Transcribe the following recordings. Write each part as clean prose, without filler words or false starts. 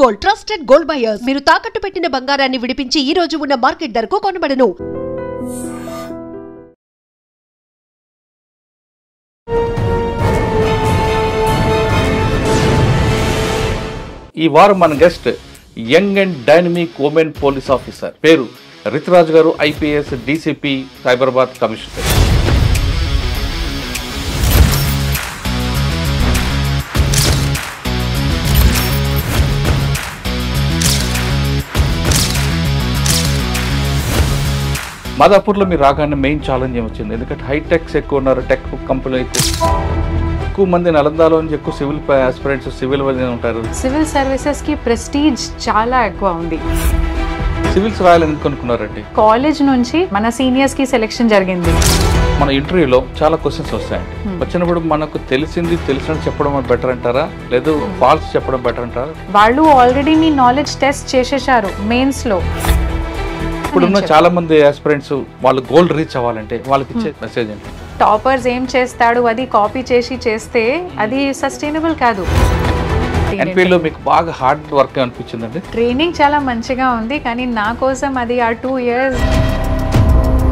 Gold trusted gold buyers మీరు తాకట్టు పెట్టిన బంగారాన్ని విడిపించి ఈ రోజు ఉన్న మార్కెట్ ధరకు కొనబడను. ఈ వారం మన guest young and dynamic women police officer పేరు రితురాజ్ గారు, ఐపీఎస్ డీసీపీ సైబరాబాద్ కమిషనర్. మాదాపూర్లో మీరు రాగానే మెయిన్ ఛాలెంజ్ ఏమొచ్చింది? ఎందుకంటే హైటెక్స్ ఎక్కువ ఉన్నారు, టెక్ కంపెనీలు ఎక్కువ మంది నలందాలో నుంచి ఎక్కువ సివిల్ ఆస్పిరెంట్స్ సివిల్ వాళ్ళే ఉంటారు. సివిల్ సర్వీసెస్ కి ప్రెస్టీజ్ చాలా ఎక్కువ ఉంది. సివిల్స్ రాయాలని ఎందుకు అనుకున్నారండి? కాలేజ్ నుంచి మన సీనియర్స్ కి సెలెక్షన్ జరిగింది. మన ఇంటర్వ్యూలో చాలా క్వశ్చన్స్ వస్తాయండి. వచ్చినప్పుడు మనకు తెలిసినట్టు చెప్పడం బెటర్ అంటారా, లేదు ఫాల్స్ చెప్పడం బెటర్ అంటారా? వాళ్ళు ఆల్రెడీ మీ నాలెడ్జ్ టెస్ట్ చేసేసారు మెయిన్స్ లో. ఇప్పుడున్న చాలా మంది ఆస్పిరెంట్స్ వాళ్ళు గోల్ రీచ్ అవ్వాలంటే వాళ్ళకి ఇచ్చే మెసేజ్ ఏంటి? టాపర్స్ ఏం చేస్తాడు అది కాపీ చేస్తే అది సస్టైనబుల్ కాదు. ఎన్పీలో మీకు బాగా హార్డ్ వర్క్ అనిపించిందండి? ట్రైనింగ్ చాలా మంచిగా ఉంది, కానీ నా కోసం అది ఆ 2 years.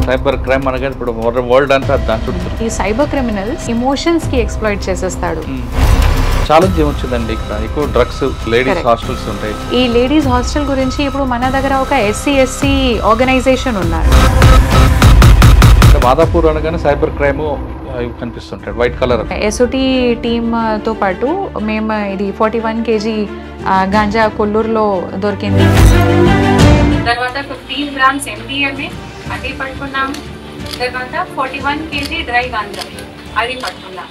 సైబర్ క్రైమ్ అనగానే ఇప్పుడు వరల్డ్ అంతా దాని చుట్టూ. ఈ సైబర్ క్రిమినల్స్ ఎమోషన్స్ కి ఎక్స్‌ప్లాయిట్ చేసేస్తాడు. ఛాలెంజ్ ఏమొచ్చిందండి? ఇక్కడ ఎక్కువ డ్రగ్స్, లేడీస్ హాస్టల్స్ ఉంటాయి. ఈ లేడీస్ హాస్టల్ గురించి ఇప్పుడు మన దగ్గర ఒక SC/SC ఆర్గనైజేషన్ ఉన్నారు. మాదాపూర్ అనగానే సైబర్ క్రైమ్ కనిపిస్తుంటాయి, వైట్ కలర్. SOT టీమ్ తో పాటు మేము ఇది 41 kg గాంజా కొల్లూరులో దొరికింది. తర్వాత 15 grams MDMA అది పట్టుకున్నాం. తర్వాత 41 kg డ్రై గాంజా అది పట్టుకున్నాం.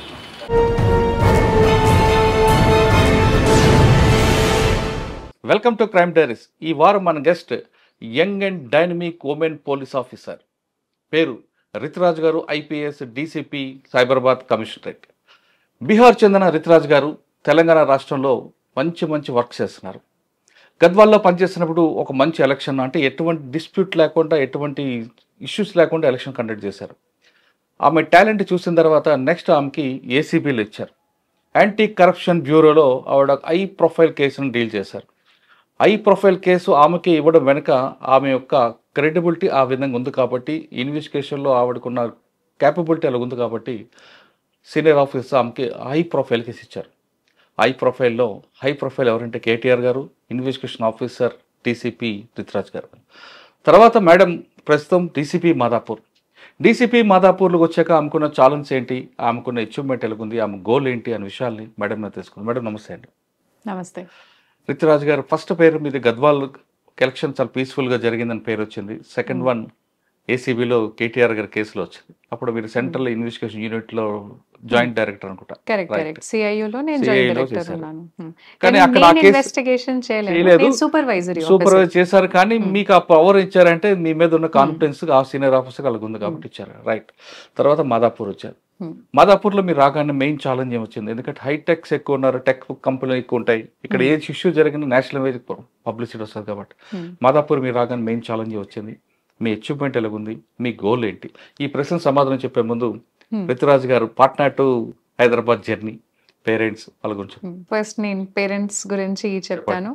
Welcome to crime diaries. ఈ వారం మన guest young and dynamic women police officer పేరు రితురాజ్ గారు, IPS DCP Cyberabad commissionerate. Bihar చెందిన రితురాజ్ గారు తెలంగాణ రాష్ట్రంలో మంచి వర్క్ చేస్తున్నారు. గద్వాల్లో పనిచేస్తున్నప్పుడు ఒక మంచి ఎలక్షన్, అంటే ఎటువంటి డిస్ప్యూట్ లేకుండా, ఎటువంటి ఇష్యూస్ లేకుండా ఎలక్షన్ కండక్ట్ చేశారు. ఆమె టాలెంట్ చూసిన తర్వాత నెక్స్ట్ ఆమెకి ఏసీబీలు ఇచ్చారు. యాంటీ కరప్షన్ బ్యూరోలో ఆవిడ హై ప్రొఫైల్ కేసును డీల్ చేశారు. హై ప్రొఫైల్ కేసు ఆమెకి ఇవ్వడం వెనుక ఆమె యొక్క క్రెడిబిలిటీ ఆ విధంగా ఉంది కాబట్టి, ఇన్వెస్టిగేషన్లో ఆవిడకున్న క్యాపబిలిటీ అలా ఉంది కాబట్టి సీనియర్ ఆఫీసర్ ఆమెకి హై ప్రొఫైల్ కేసు ఇచ్చారు. హై ప్రొఫైల్ ఎవరంటే కేటీఆర్ గారు, ఇన్వెస్టిగేషన్ ఆఫీసర్ డీసీపీ రితురాజ్ గారు. తర్వాత మేడం ప్రస్తుతం డీసీపీ మాదాపూర్లోకి వచ్చాక ఆమెకున్న ఛాలెంజ్ ఏంటి, ఆమెకున్న అచీవ్మెంట్ ఎలాగుంది, ఆమె గోల్ ఏంటి అనే విషయాల్ని మేడం తెలుసుకుంది. మేడం నమస్తే అండి. నమస్తే. రితురాజ్ గారు, ఫస్ట్ పేరు మీది గద్వాల్ ఎలక్షన్ చాలా పీస్ఫుల్గా జరిగిందని పేరు వచ్చింది. సెకండ్ వన్ ఏసీబీలో కేటీఆర్ గారి కేసులో వచ్చింది. అప్పుడు మీరు సెంట్రల్ ఇన్వెస్టిగేషన్ యూనిట్లో జాయింట్ డైరెక్టర్ అనుకుంటా. కరెక్ట్. CIUలో నేను జాయింట్ డైరెక్టర్ ఉన్నాను. కానీ అక్కడ ఇన్వెస్టిగేషన్ చేయలేదు, సూపర్వైజ్ చేశారు. కానీ మీకు ఆ పవర్ ఇచ్చారంటే మీ మీద ఉన్న కాన్ఫిడెన్స్ ఆ సీనియర్ ఆఫీసర్ అలాగ ఉంది కాబట్టి ఇచ్చారు. రైట్. తర్వాత మాదాపూర్ వచ్చారు. మాదాపూర్లో మీరు రాగానే మెయిన్ ఛాలెంజ్ ఏమొచ్చింది? ఎందుకంటే హైటెక్స్ ఎక్కువ ఉన్నారు, టెక్ కంపెనీలు ఎక్కువ ఉంటాయి. ఇక్కడ ఏ ఇష్యూ జరిగినా నేషనల్ వైజ్ పబ్లిసిటీ వస్తుంది కాబట్టి మాదాపూర్ మీరు రాగానే మెయిన్ ఛాలెంజ్ వచ్చింది. మీ అచీవ్మెంట్ ఎలాగుంది, మీ గోల్ ఏంటి? ఈ ప్రశ్న సమాధానం చెప్పే ముందు రితురాజ్ గారు Patna to Hyderabad journey, parents వాళ్ళ గురించి. ఫస్ట్ నేను పేరెంట్స్ గురించి చెప్తాను.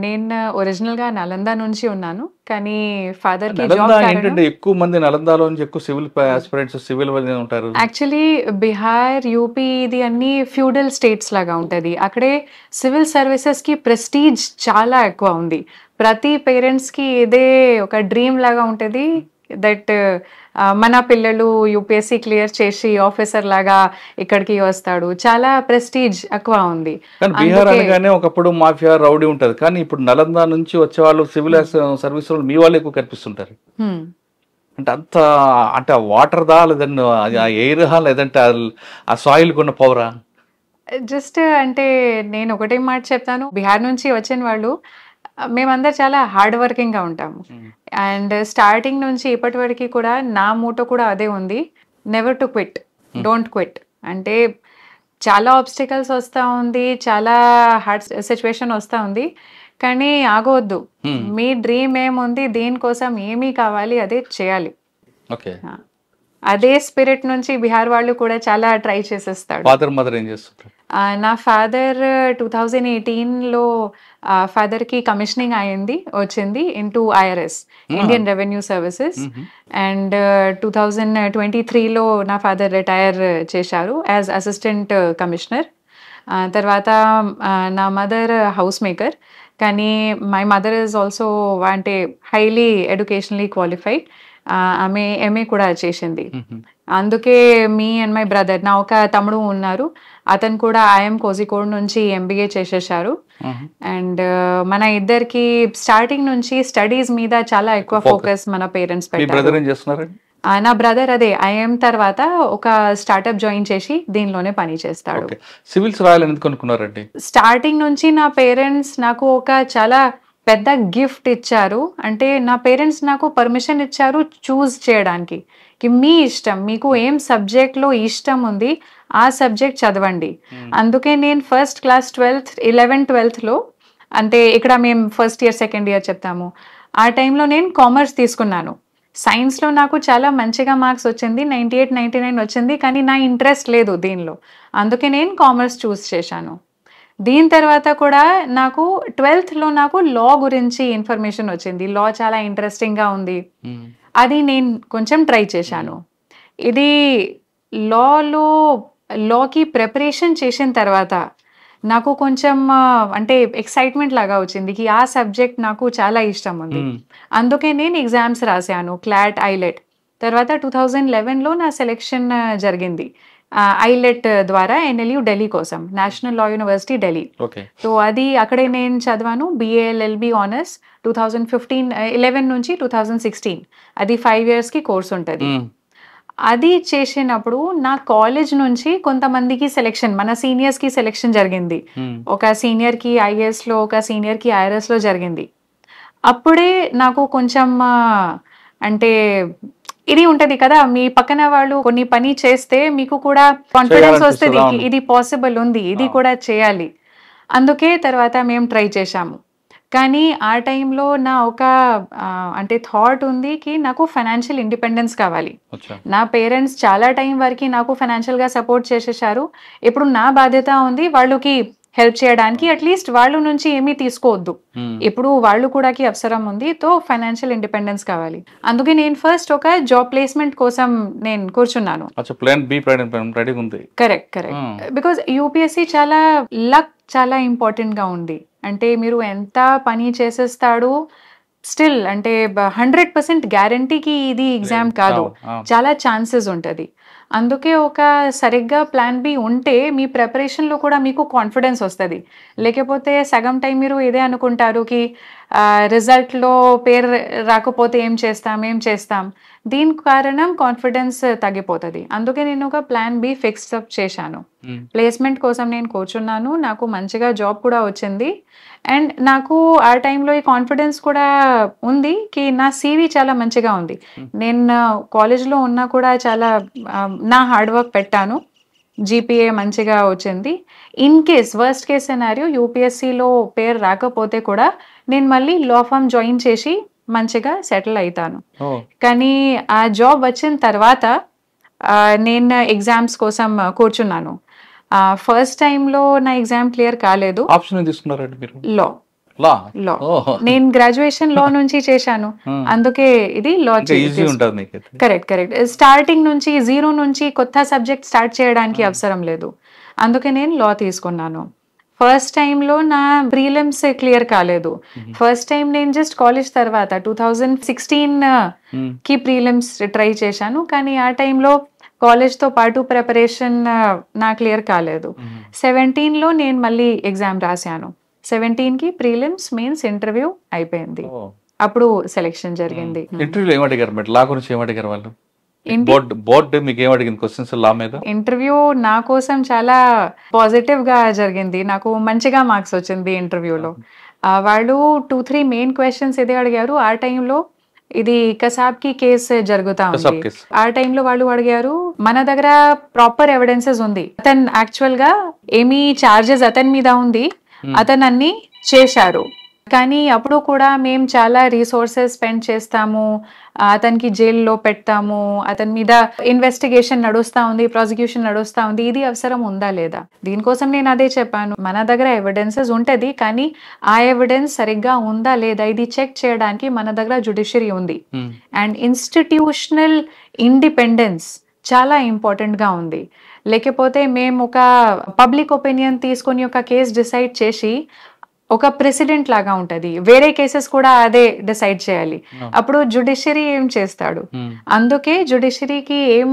నేను ఒరిజినల్ గా నలంద నుంచి ఉన్నాను, కానీ ఫాదర్ కి జాబ్ ఏంటంటే ఎక్కువ మంది నలందాలో నుంచి ఎక్కువ సివిల్ ఆస్పిరెంట్స్ సివిల్ వాళ్ళే ఉంటారు. యాక్చువల్లీ బీహార్, యూపీ ఇది అన్ని ఫ్యూడల్ స్టేట్స్ లాగా ఉంటది. అక్కడే సివిల్ సర్వీసెస్ కి ప్రెస్టీజ్ చాలా ఎక్కువ ఉంది. ప్రతి పేరెంట్స్ కి ఇదే ఒక డ్రీమ్ లాగా ఉంటది, దట్ మన పిల్లలు యూపీఎస్సీ క్లియర్ చేసి ఆఫీసర్ లాగా ఇక్కడికి వస్తాడు. చాలా ప్రెస్టీజ్ ఎక్కువ ఉంది. బీహార్ అనగానే ఒకప్పుడు మాఫియా రౌడీ ఉంటది, కానీ ఇప్పుడు నలంద నుంచి వచ్చే వాళ్ళు సివిల్ సర్వీస్ మీ వాళ్ళు ఎక్కువ కనిపిస్తుంటారు. అంటే వాటర్ దా, లేదంటే ఎయిర్ హా, లేదంటే ఆ సాయిల్ కొన్న పవరా? జస్ట్ అంటే నేను ఒకటే మాట చెప్తాను, బీహార్ నుంచి వచ్చిన వాళ్ళు మేమందరు చాలా హార్డ్ వర్కింగ్ గా ఉంటాము. అండ్ స్టార్టింగ్ నుంచి ఇప్పటి వరకు కూడా నా మూటో కూడా అదే ఉంది, never to quit, don't quit. అంటే చాలా ఆబ్స్టికల్స్ వస్తూ ఉంది, చాలా హార్డ్ సిచ్యువేషన్ వస్తూ ఉంది, కానీ ఆగవద్దు. మీ డ్రీమ్ ఏముంది, దేనికోసం ఏమీ కావాలి అదే చేయాలి. ఓకే. అదే స్పిరిట్ నుంచి బీహార్ వాళ్ళు కూడా చాలా ట్రై చేసేస్తాడు. ఫాదర్ మదర్ ఏం చేస్తుంటారు? నా ఫాదర్ 2018లో ఫాదర్కి కమిషనింగ్ వచ్చింది into IRS, Indian revenue services. And 2023లో నా ఫాదర్ రిటైర్ చేశారు యాజ్ అసిస్టెంట్ కమిషనర్. తర్వాత నా మదర్ హౌస్ మేకర్, కానీ మై మదర్ ఈజ్ ఆల్సో అంటే హైలీ ఎడ్యుకేషనలీ క్వాలిఫైడ్. ఆమె MA కూడా చేసింది. అందుకే మీ అండ్ మై బ్రదర్, నా ఒక తమ్ముడు ఉన్నారు, అతను కూడా IIM కోజికోడ్ నుంచి MBA చేసేసారు. అండ్ మన ఇద్దరికి స్టార్టింగ్ నుంచి స్టడీస్ మీద చాలా ఎక్కువ ఫోకస్ మన పేరెంట్స్ పెట్టారు. నా బ్రదర్ అదే IIM తర్వాత ఒక స్టార్ట్అప్ జాయిన్ చేసి దీనిలోనే పని చేస్తాడు. సివిల్స్ రాయాలని ఎందుకు అనుకున్నారండి? స్టార్టింగ్ నుంచి నా పేరెంట్స్ నాకు ఒక చాలా పెద్ద గిఫ్ట్ ఇచ్చారు. అంటే నా పేరెంట్స్ నాకు పర్మిషన్ ఇచ్చారు చూస్ చేయడానికి, మీ ఇష్టం, మీకు ఏం సబ్జెక్ట్లో ఇష్టం ఉంది ఆ సబ్జెక్ట్ చదవండి. అందుకే నేను ఫస్ట్ క్లాస్ 11th-12thలో, అంటే ఇక్కడ మేము ఫస్ట్ ఇయర్ సెకండ్ ఇయర్ చెప్తాము, ఆ టైంలో నేను కామర్స్ తీసుకున్నాను. సైన్స్లో నాకు చాలా మంచిగా మార్క్స్ వచ్చింది, 98-99 వచ్చింది, కానీ నా ఇంట్రెస్ట్ లేదు దీనిలో, అందుకే నేను కామర్స్ చూస్ చేశాను. దీని తర్వాత కూడా నాకు 12thలో నాకు లా గురించి ఇన్ఫర్మేషన్ వచ్చింది, లా చాలా ఇంట్రెస్టింగ్గా ఉంది, అది నేను కొంచెం ట్రై చేశాను. ఇది లాకి ప్రిపరేషన్ చేసిన తర్వాత నాకు కొంచెం అంటే ఎక్సైట్మెంట్ లాగా వచ్చింది కి ఆ సబ్జెక్ట్ నాకు చాలా ఇష్టం ఉంది. అందుకే నేను ఎగ్జామ్స్ రాశాను, క్లాట్, ఐలెట్. తర్వాత 2011లో నా సెలెక్షన్ జరిగింది ఐలెట్ ద్వారా NLU ఢిల్లీ కోసం, నేషనల్ లా యూనివర్సిటీ ఢిల్లీ. సో అది అక్కడే నేను చదివాను, BA LLB ఆనర్స్ 2011 నుంచి 2016. అది 5 yearsకి కోర్స్ ఉంటుంది. అది చేసినప్పుడు నా కాలేజ్ నుంచి కొంతమందికి సెలెక్షన్, మన సీనియర్స్కి సెలెక్షన్ జరిగింది. ఒక సీనియర్కి IASలో, ఒక సీనియర్కి IRSలో జరిగింది. అప్పుడే నాకు కొంచెం అంటే ఇది ఉంటది కదా, మీ పక్కన వాళ్ళు కొన్ని పని చేస్తే మీకు కూడా కాన్ఫిడెన్స్ వస్తుంది, ఇది పాసిబుల్ ఉంది, ఇది కూడా చేయాలి. అందుకే తర్వాత మేము ట్రై చేశాము. కానీ ఆ టైంలో నా ఒక అంటే థాట్ ఉంది కి నాకు ఫైనాన్షియల్ ఇండిపెండెన్స్ కావాలి. నా పేరెంట్స్ చాలా టైం వరకు నాకు ఫైనాన్షియల్గా సపోర్ట్ చేసేసారు, ఇప్పుడు నా బాధ్యత ఉంది వాళ్ళకి హెల్ప్ చేయడానికి, అట్లీస్ట్ వాళ్ళ నుంచి ఏమీ తీసుకోవద్దు, ఇప్పుడు వాళ్ళు కూడా అవసరం ఉంది, తో ఫైనాన్షియల్ ఇండిపెండెన్స్ కావాలి. అందుకే నేను ఫస్ట్ ఒక జాబ్ ప్లేస్మెంట్ కోసం నేను కూర్చున్నాను. కరెక్ట్. బికాస్ UPSC చాలా లక్ చాలా ఇంపార్టెంట్ గా ఉంది. అంటే మీరు ఎంత పని చేసేస్తాడు, స్టిల్ అంటే 100% గ్యారంటీకి ఇది ఎగ్జామ్ కాదు, చాలా ఛాన్సెస్ ఉంటుంది. అందుకే ఒక సరిగ్గా ప్లాన్ బి ఉంటే మీ ప్రిపరేషన్లో కూడా మీకు కాన్ఫిడెన్స్ వస్తుంది. లేకపోతే సగం టైం మీరు ఇదే అనుకుంటారు కి రిజల్ట్లో పేరు రాకపోతే ఏం చేస్తాం, దీని కారణం కాన్ఫిడెన్స్ తగ్గిపోతుంది. అందుకే నేను ఒక ప్లాన్ బి ఫిక్స్ అప్ చేశాను. ప్లేస్మెంట్ కోసం నేను కూర్చున్నాను, నాకు మంచిగా జాబ్ కూడా వచ్చింది. అండ్ నాకు ఆ టైంలో ఈ కాన్ఫిడెన్స్ కూడా ఉంది కి నా CV చాలా మంచిగా ఉంది. నేను కాలేజ్లో ఉన్నా కూడా చాలా నా హార్డ్ వర్క్ పెట్టాను, GPA మంచిగా వచ్చింది. In case worst case scenario UPSCలో పేరు రాకపోతే కూడా నేను మళ్ళీ లా ఫర్మ్ జాయిన్ చేసి మంచిగా సెటిల్ అవుతాను. కానీ ఆ జాబ్ వచ్చిన తర్వాత నేను ఎగ్జామ్స్ కోసం కూర్చున్నాను. ఫస్ట్ టైంలో నా ఎగ్జామ్ క్లియర్ కాలేదు. లా నేను గ్రాడ్యుయేషన్ లా నుంచి చేశాను, అందుకే ఇది లా. కరెక్ట్. స్టార్టింగ్ నుంచి 0 నుంచి కొత్త సబ్జెక్ట్ స్టార్ట్ చేయడానికి అవసరం లేదు, అందుకే నేను లా తీసుకున్నాను. ఫస్ట్ టైంలో నా ప్రీలిమ్స్ క్లియర్ కాలేదు. ఫస్ట్ టైం నేను జస్ట్ కాలేజ్ తర్వాత 2016కి ప్రీలిమ్స్ ట్రై చేశాను, కానీ ఆ టైంలో కాలేజ్తో పాటు ప్రిపరేషన్ నా క్లియర్ కాలేదు. 17లో నేను మళ్ళీ ఎగ్జామ్ రాశాను. 17కి ప్రీలిమ్స్, మెయిన్స్, ఇంటర్వ్యూ అయిపోయింది, అప్పుడు సెలెక్షన్ జరిగింది. ఇంటర్వ్యూ నా కోసం చాలా పాజిటివ్ గా జరిగింది, నాకు మంచిగా మార్క్స్ వచ్చింది ఇంటర్వ్యూలో. వాళ్ళు 2-3 మెయిన్ క్వశ్చన్స్ ఇదే అడిగారు. ఆ టైంలో ఇది కసాబ్కి కేసు జరుగుతా ఉంది. ఆ టైంలో వాళ్ళు అడిగారు, మన దగ్గర ప్రాపర్ ఎవిడెన్సెస్ ఉంది, అతను యాక్చువల్ గా ఏమి చార్జెస్ అతని మీద ఉంది, అతను అన్ని చేశారు, కానీ అప్పుడు కూడా మేము చాలా రీసోర్సెస్ స్పెండ్ చేస్తాము, అతనికి జైల్లో పెడతాము, అతని మీద ఇన్వెస్టిగేషన్ నడుస్తూ ఉంది, ప్రాసిక్యూషన్ నడుస్తూ ఉంది. ఇది అవసరం ఉందా లేదా? దీనికోసం నేను అదే చెప్పాను, మన దగ్గర ఎవిడెన్సెస్ ఉంటుంది, కానీ ఆ ఎవిడెన్స్ సరిగ్గా ఉందా లేదా ఇది చెక్ చేయడానికి మన దగ్గర జ్యుడిషియరీ ఉంది. అండ్ ఇన్స్టిట్యూషనల్ ఇండిపెండెన్స్ చాలా ఇంపార్టెంట్గా ఉంది. లేకపోతే మేము ఒక పబ్లిక్ ఒపీనియన్ తీసుకొని ఒక కేసు డిసైడ్ చేసి ఒక ప్రెసిడెంట్ లాగా ఉంటది, వేరే కేసెస్ కూడా అదే డిసైడ్ చేయాలి. అప్పుడు జ్యుడిషియరీ ఏం చేస్తాడు? అందుకే జ్యుడిషియరీకి ఏం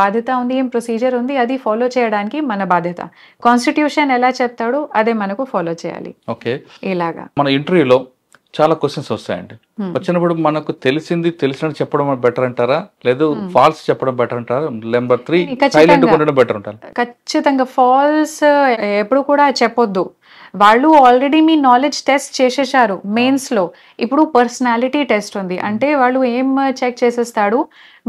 బాధ్యత ఉంది, ఏం ప్రొసీజర్ ఉంది, అది ఫాలో చేయడానికి మన బాధ్యత. కాన్స్టిట్యూషన్ ఎలా చెప్తాడు అదే మనకు ఫాలో చేయాలి. ఓకే, ఇలాగా మన ఇంటర్వ్యూలో చాలా క్వశ్చన్స్ వస్తాయండి. వచ్చినప్పుడు మనకు తెలిసినట్టు చెప్పడం బెటర్ అంటారా, లేదు ఫాల్స్ చెప్పడం బెటర్ అంటారా, నెంబర్ 3 సైలెంట్ ఉండడం బెటర్ అంటారా? ఖచ్చితంగా ఫాల్స్ ఎప్పుడు కూడా చెప్పొద్దు. వాళ్ళు ఆల్రెడీ మీ నాలెడ్జ్ టెస్ట్ చేసేసారు మెయిన్స్ లో. ఇప్పుడు పర్సనాలిటీ టెస్ట్ ఉంది, అంటే వాళ్ళు ఏం చెక్ చేసేస్తాడు,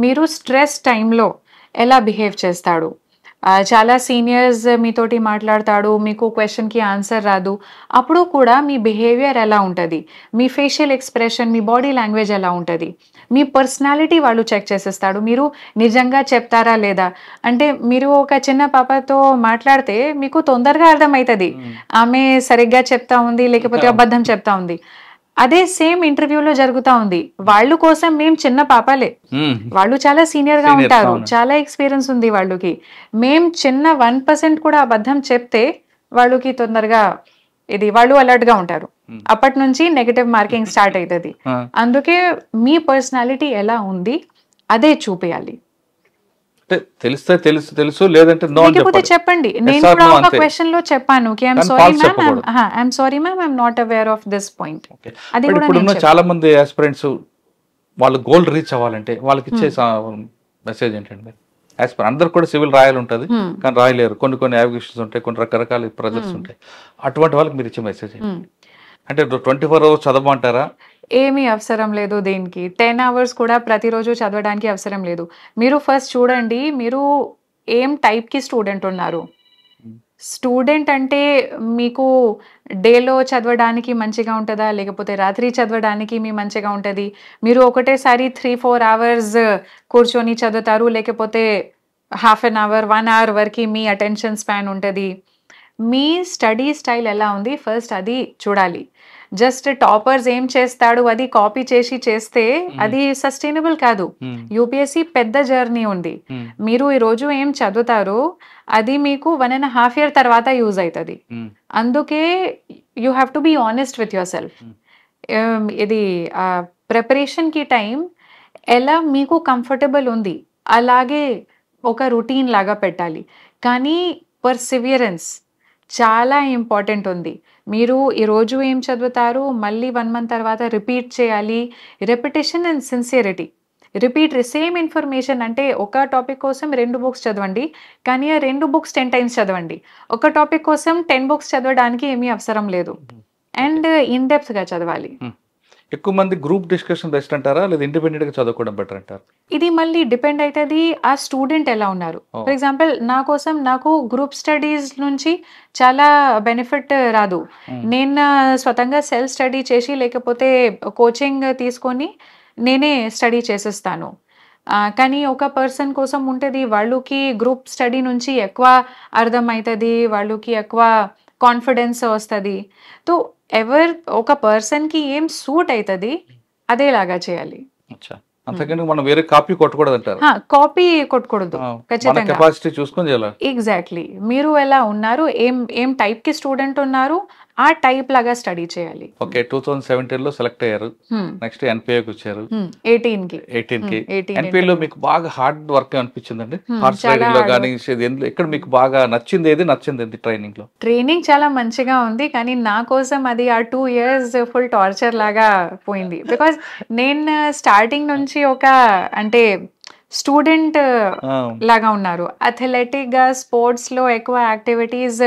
మీరు స్ట్రెస్ టైంలో ఎలా బిహేవ్ చేస్తాడు. చాలా సీనియర్స్ మీతోటి మాట్లాడతాడు, మీకు క్వశ్చన్కి ఆన్సర్ రాదు, అప్పుడు కూడా మీ బిహేవియర్ ఎలా ఉంటుంది, మీ ఫేషియల్ ఎక్స్ప్రెషన్, మీ బాడీ లాంగ్వేజ్ ఎలా ఉంటుంది, మీ పర్సనాలిటీ వాళ్ళు చెక్ చేసేస్తాడు. మీరు నిజంగా చెప్తారా లేదా, అంటే మీరు ఒక చిన్న పాపతో మాట్లాడితే మీకు తొందరగా అర్థమవుతుంది ఆమె సరిగ్గా చెప్తా ఉంది లేకపోతే అబద్ధం చెప్తా ఉంది. అదే సేమ్ ఇంటర్వ్యూలో జరుగుతా ఉంది. వాళ్ళు కోసం మేము చిన్న పాపలే, వాళ్ళు చాలా సీనియర్ గా ఉంటారు, చాలా ఎక్స్పీరియన్స్ ఉంది వాళ్ళకి. మేం చిన్న 1% కూడా అబద్ధం చెప్తే వాళ్ళకి తొందరగా వాళ్ళు అలర్ట్ గా ఉంటారు. అప్పటి నుంచి నెగటివ్ మార్కింగ్ స్టార్ట్ అవుతుంది. అందుకే మీ పర్సనాలిటీ ఎలా ఉంది అదే చూపించాలి. తెలుసు లేదంటే లేకపోతే చెప్పండి. నేను కూడా ఒక క్వశ్చన్ లో చెప్పాను కి I'm sorry ma'am, I'm not aware of this point. అది కూడా ఇప్పుడు చాలా మంది ఆస్పిరెంట్స్ వాళ్ళు గోల్ రీచ్ అవ్వాలంటే వాళ్ళకి ఇచ్చే మెసేజ్ ఏంటంటే, అందరు కూడా సివిల్ రాయాలి ఉంటుంది కానీ రాయలేరు, కొన్ని యావిగేషన్స్ ఉంటాయి, కొన్ని రకరకాల ప్రెజర్స్ ఉంటాయి. అటువంటి వాళ్ళకి మీరు ఇచ్చే మెసేజ్ అంటే 24 hours చదవమంటారా? ఏమీ అవసరం లేదు దీనికి. 10 hours కూడా ప్రతిరోజు చదవడానికి అవసరం లేదు. మీరు ఫస్ట్ చూడండి, మీరు ఏం టైప్కి స్టూడెంట్ ఉన్నారు. స్టూడెంట్ అంటే మీకు డేలో చదవడానికి మంచిగా ఉంటుందా, లేకపోతే రాత్రి చదవడానికి మీ మంచిగా ఉంటుంది? మీరు ఒకటేసారి 3-4 hours కూర్చొని చదువుతారు, లేకపోతే ½ an hour 1 hour వరకు మీ అటెన్షన్ స్పాన్ ఉంటుంది. మీ స్టడీ స్టైల్ ఎలా ఉంది ఫస్ట్ అది చూడాలి. జస్ట్ టాపర్స్ ఏం చేస్తాడు అది కాపీ చేస్తే అది సస్టైనబుల్ కాదు. యూపీఎస్సీ పెద్ద జర్నీ ఉంది. మీరు ఈ రోజు ఏం చదువుతారో అది మీకు 1.5 year తర్వాత యూజ్ అవుతుంది. అందుకే you have to be honest with yourself. ఇది ప్రిపరేషన్ కి టైం ఎలా మీకు కంఫర్టబుల్ ఉంది అలాగే ఒక రొటీన్ లాగా పెట్టాలి. కానీ పర్సివియరెన్స్ చాలా ఇంపార్టెంట్ ఉంది. మీరు ఈరోజు ఏం చదువుతారు మళ్ళీ 1 month తర్వాత రిపీట్ చేయాలి. Repetition and sincerity. Repeat same information, అంటే ఒక టాపిక్ కోసం 2 books చదవండి, కానీ ఆ 2 books 10 times చదవండి. ఒక టాపిక్ కోసం 10 books చదవడానికి ఏమీ అవసరం లేదు. అండ్ ఇన్ డెప్త్గా చదవాలి. ఎక్కువ మంది గ్రూప్ డిస్కషన్ బెస్ట్ అంటారా, లేదా ఇండిపెండెంట్ గా చదువుకోవడం బెటర్ అంటారా? ఇది మళ్ళీ డిపెండ్ అవుతుంది ఆ స్టూడెంట్ ఎలా ఉన్నారు. ఫర్ ఎగ్జాంపుల్ నాకు గ్రూప్ స్టడీస్ నుంచి చాలా బెనిఫిట్ రాదు. నేను స్వతంగా సెల్ఫ్ స్టడీ చేసి లేకపోతే కోచింగ్ తీసుకొని నేనే స్టడీ చేసేస్తాను. కానీ ఒక పర్సన్ కోసం ఉంటుంది, వాళ్ళకి గ్రూప్ స్టడీ నుంచి ఎక్కువ అర్థం అవుతుంది, వాళ్ళకి ఎక్కువ కాన్ఫిడెన్స్ వస్తుంది. తో ఒక పర్సన్కి ఏం సూట్ అవుతుంది అదేలాగా చేయాలి. అంతకని మనం వేరే కాపీ కొట్టకూడదు అంటారు. కాపీ కొట్టకూడదు, ఖచ్చితంగా కెపాసిటీ చూసుకొని చేయాలి. ఎగ్జాక్ట్లీ. మీరు ఎలా ఉన్నారు, ఏం టైప్ కి స్టూడెంట్ ఉన్నారు ఆ టైప్ లాగా స్టడీ చేయాలి. ఓకే, 2017 లో సెలెక్ట్ అయ్యారు, నెక్స్ట్ ఎన్పిఏకి వచ్చారు 18 కి. ఎన్పిఏలో మీకు బాగా హార్డ్ వర్క్ అనిపించిందండి? హార్స్ రైడింగ్ లో కానీ ఇక్కడ మీకు బాగా నచ్చింది ఏది ట్రైనింగ్ లో? ట్రైనింగ్ చాలా మంచిగా ఉంది, కానీ నా కోసం అది ఆ 2 years ఫుల్ టార్చర్ లాగా పోయింది. బికాస్ నేను స్టార్టింగ్ నుంచి అంటే స్టూడెంట్ లాగా ఉన్నారు. అథ్లెటిక్ గా స్పోర్ట్స్ లో ఎక్కువ యాక్టివిటీస్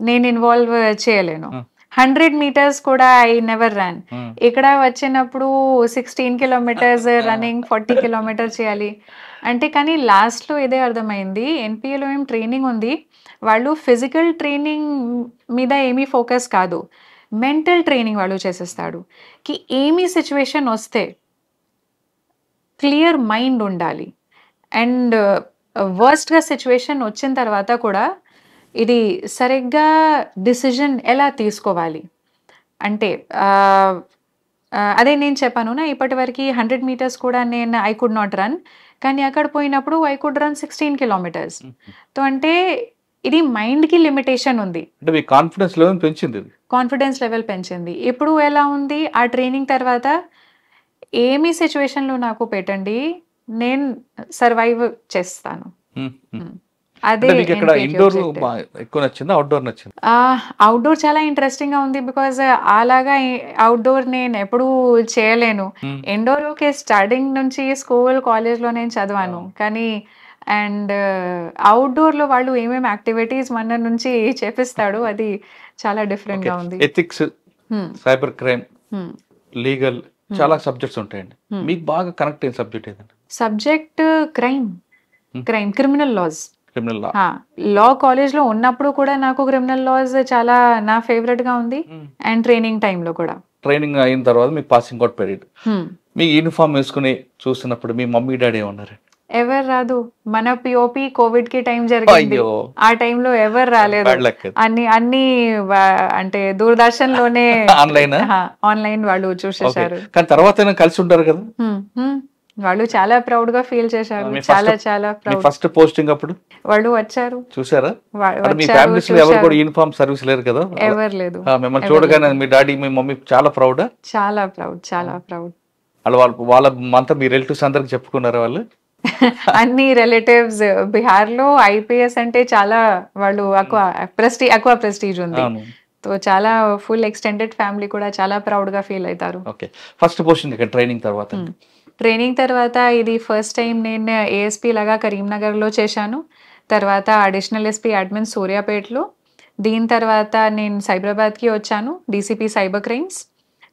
నేను ఇన్వాల్వ్ చేయలేను. 100 meters కూడా ఐ నెవర్ రన్. ఇక్కడ వచ్చినప్పుడు 16 kilometers రన్నింగ్, 40 kilometers చేయాలి అంటే. కానీ లాస్ట్ లో ఇదే అర్థమైంది, ఎన్పిఏలో ఏం ట్రైనింగ్ ఉంది, వాళ్ళు ఫిజికల్ ట్రైనింగ్ మీద ఏమీ ఫోకస్ కాదు, మెంటల్ ట్రైనింగ్ వాళ్ళు చేసేస్తాడు కి ఏమీ సిచ్యువేషన్ వస్తే క్లియర్ మైండ్ ఉండాలి. అండ్ వర్స్ట్గా సిచ్యువేషన్ వచ్చిన తర్వాత కూడా ఇది సరిగ్గా డిసిజన్ ఎలా తీసుకోవాలి అంటే అదే నేను చెప్పాను నా ఇప్పటి వరకు 100 meters కూడా నేను ఐ కుడ్ నాట్ రన్, కానీ అక్కడ పోయినప్పుడు I could run 16 kilometers. So అంటే ఇది మైండ్కి లిమిటేషన్ ఉంది, అంటే మీ కాన్ఫిడెన్స్ లెవెల్ పెంచింది, కాన్ఫిడెన్స్ లెవెల్ పెంచింది. ఇప్పుడు ఎలా ఉంది ఆ ట్రైనింగ్ తర్వాత ఏమీ సిచ్యువేషన్లో నాకు పెట్టండి నేను సర్వైవ్ చేస్తాను. అదే మీకు ఇక్కడ ఇండోర్ ఎక్కువ నచ్చిందా అవుట్డోర్ నచ్చింది? అవుట్డోర్ చాలా ఇంట్రెస్టింగ్ గా ఉంది బికాజ్ అలాగా అవుట్డోర్ నేను ఎప్పుడు చేయలేను. ఇండోర్ ఓకే స్టార్టింగ్ నుంచి స్కూల్ కాలేజ్ లో నేను చదివాను, కానీ అండ్ అవుట్డోర్ లో వాళ్ళు ఏమేమి యాక్టివిటీస్ మన నుంచి చేపిస్తాడు అది చాలా డిఫరెంట్ గా ఉంది. ఎథిక్స్, సైబర్ క్రైమ్, లీగల్ చాలా సబ్జెక్ట్స్ ఉంటాయండి. మీకు బాగా కనెక్ట్ అయిన సబ్జెక్ట్ ఏదండి? Subject criminal laws. Criminal law college లో ఉన్నప్పుడు కూడా నాకు క్రిమినల్ లాస్ చాలా నా ఫేవరెట్ గా ఉంది. అండ్ ట్రైనింగ్ టైంలో కూడా. ట్రైనింగ్ అయిన తర్వాత మీకు పాసింగ్ అవుట్ పీరియడ్, మీ యూనిఫామ్ వేసుకుని చూస్తున్నప్పుడు మీ మమ్మీ డాడీ ఏమన్నారు? ఎవరు రాదు, మన పిఓపి కోవిడ్ కి టైం జరిగింది, ఆ టైంలో ఎవరు రాలేదు. అన్ని అంటే దూరదర్శన్ లోనే ఆన్లైన్ వాళ్ళు చూసేశారు. కానీ తర్వాత కలిసి ఉంటారు కదా, వాళ్ళు చాలా ప్రౌడ్ గా ఫీల్ చేశారు. చాలా ప్రౌడ్. ఫస్ట్ పోస్టింగ్ అప్పుడు వాళ్ళు వచ్చారు చూసారా? మీ ఫ్యామిలీస్ లో ఎవరు కూడా యూనిఫామ్ సర్వీస్ లేరు కదా? ఎవరు లేదు. మిమ్మల్ని చూడగానే మీ డాడీ మీ మమ్మీ చాలా ప్రౌడ్? చాలా ప్రౌడ్. వాళ్ళ అంతా మీ రిలేటివ్స్ అందరికి చెప్పుకున్నారు వాళ్ళు? అన్ని రిలేటివ్స్ బీహార్ లో ఐపీఎస్ అంటే చాలా వాళ్ళు ఎక్కువ ప్రెస్టీజ్ ఉంది. చాలా ఫుల్ ఎక్స్టెండెడ్ ఫ్యామిలీ కూడా చాలా ప్రౌడ్ గా ఫీల్ అవుతారు. ఓకే, ఫస్ట్ పోస్టింగ్ ట్రైనింగ్ తర్వాత? ట్రైనింగ్ తర్వాత ఇది ఫస్ట్ టైం నేను ఏఎస్పీ లాగా కరీంనగర్లో చేశాను. తర్వాత అడిషనల్ ఎస్పీ అడ్మిన్ సూర్యాపేటలో. దీని తర్వాత నేను సైబరాబాద్కి వచ్చాను, డీసీపీ సైబర్ క్రైమ్స్.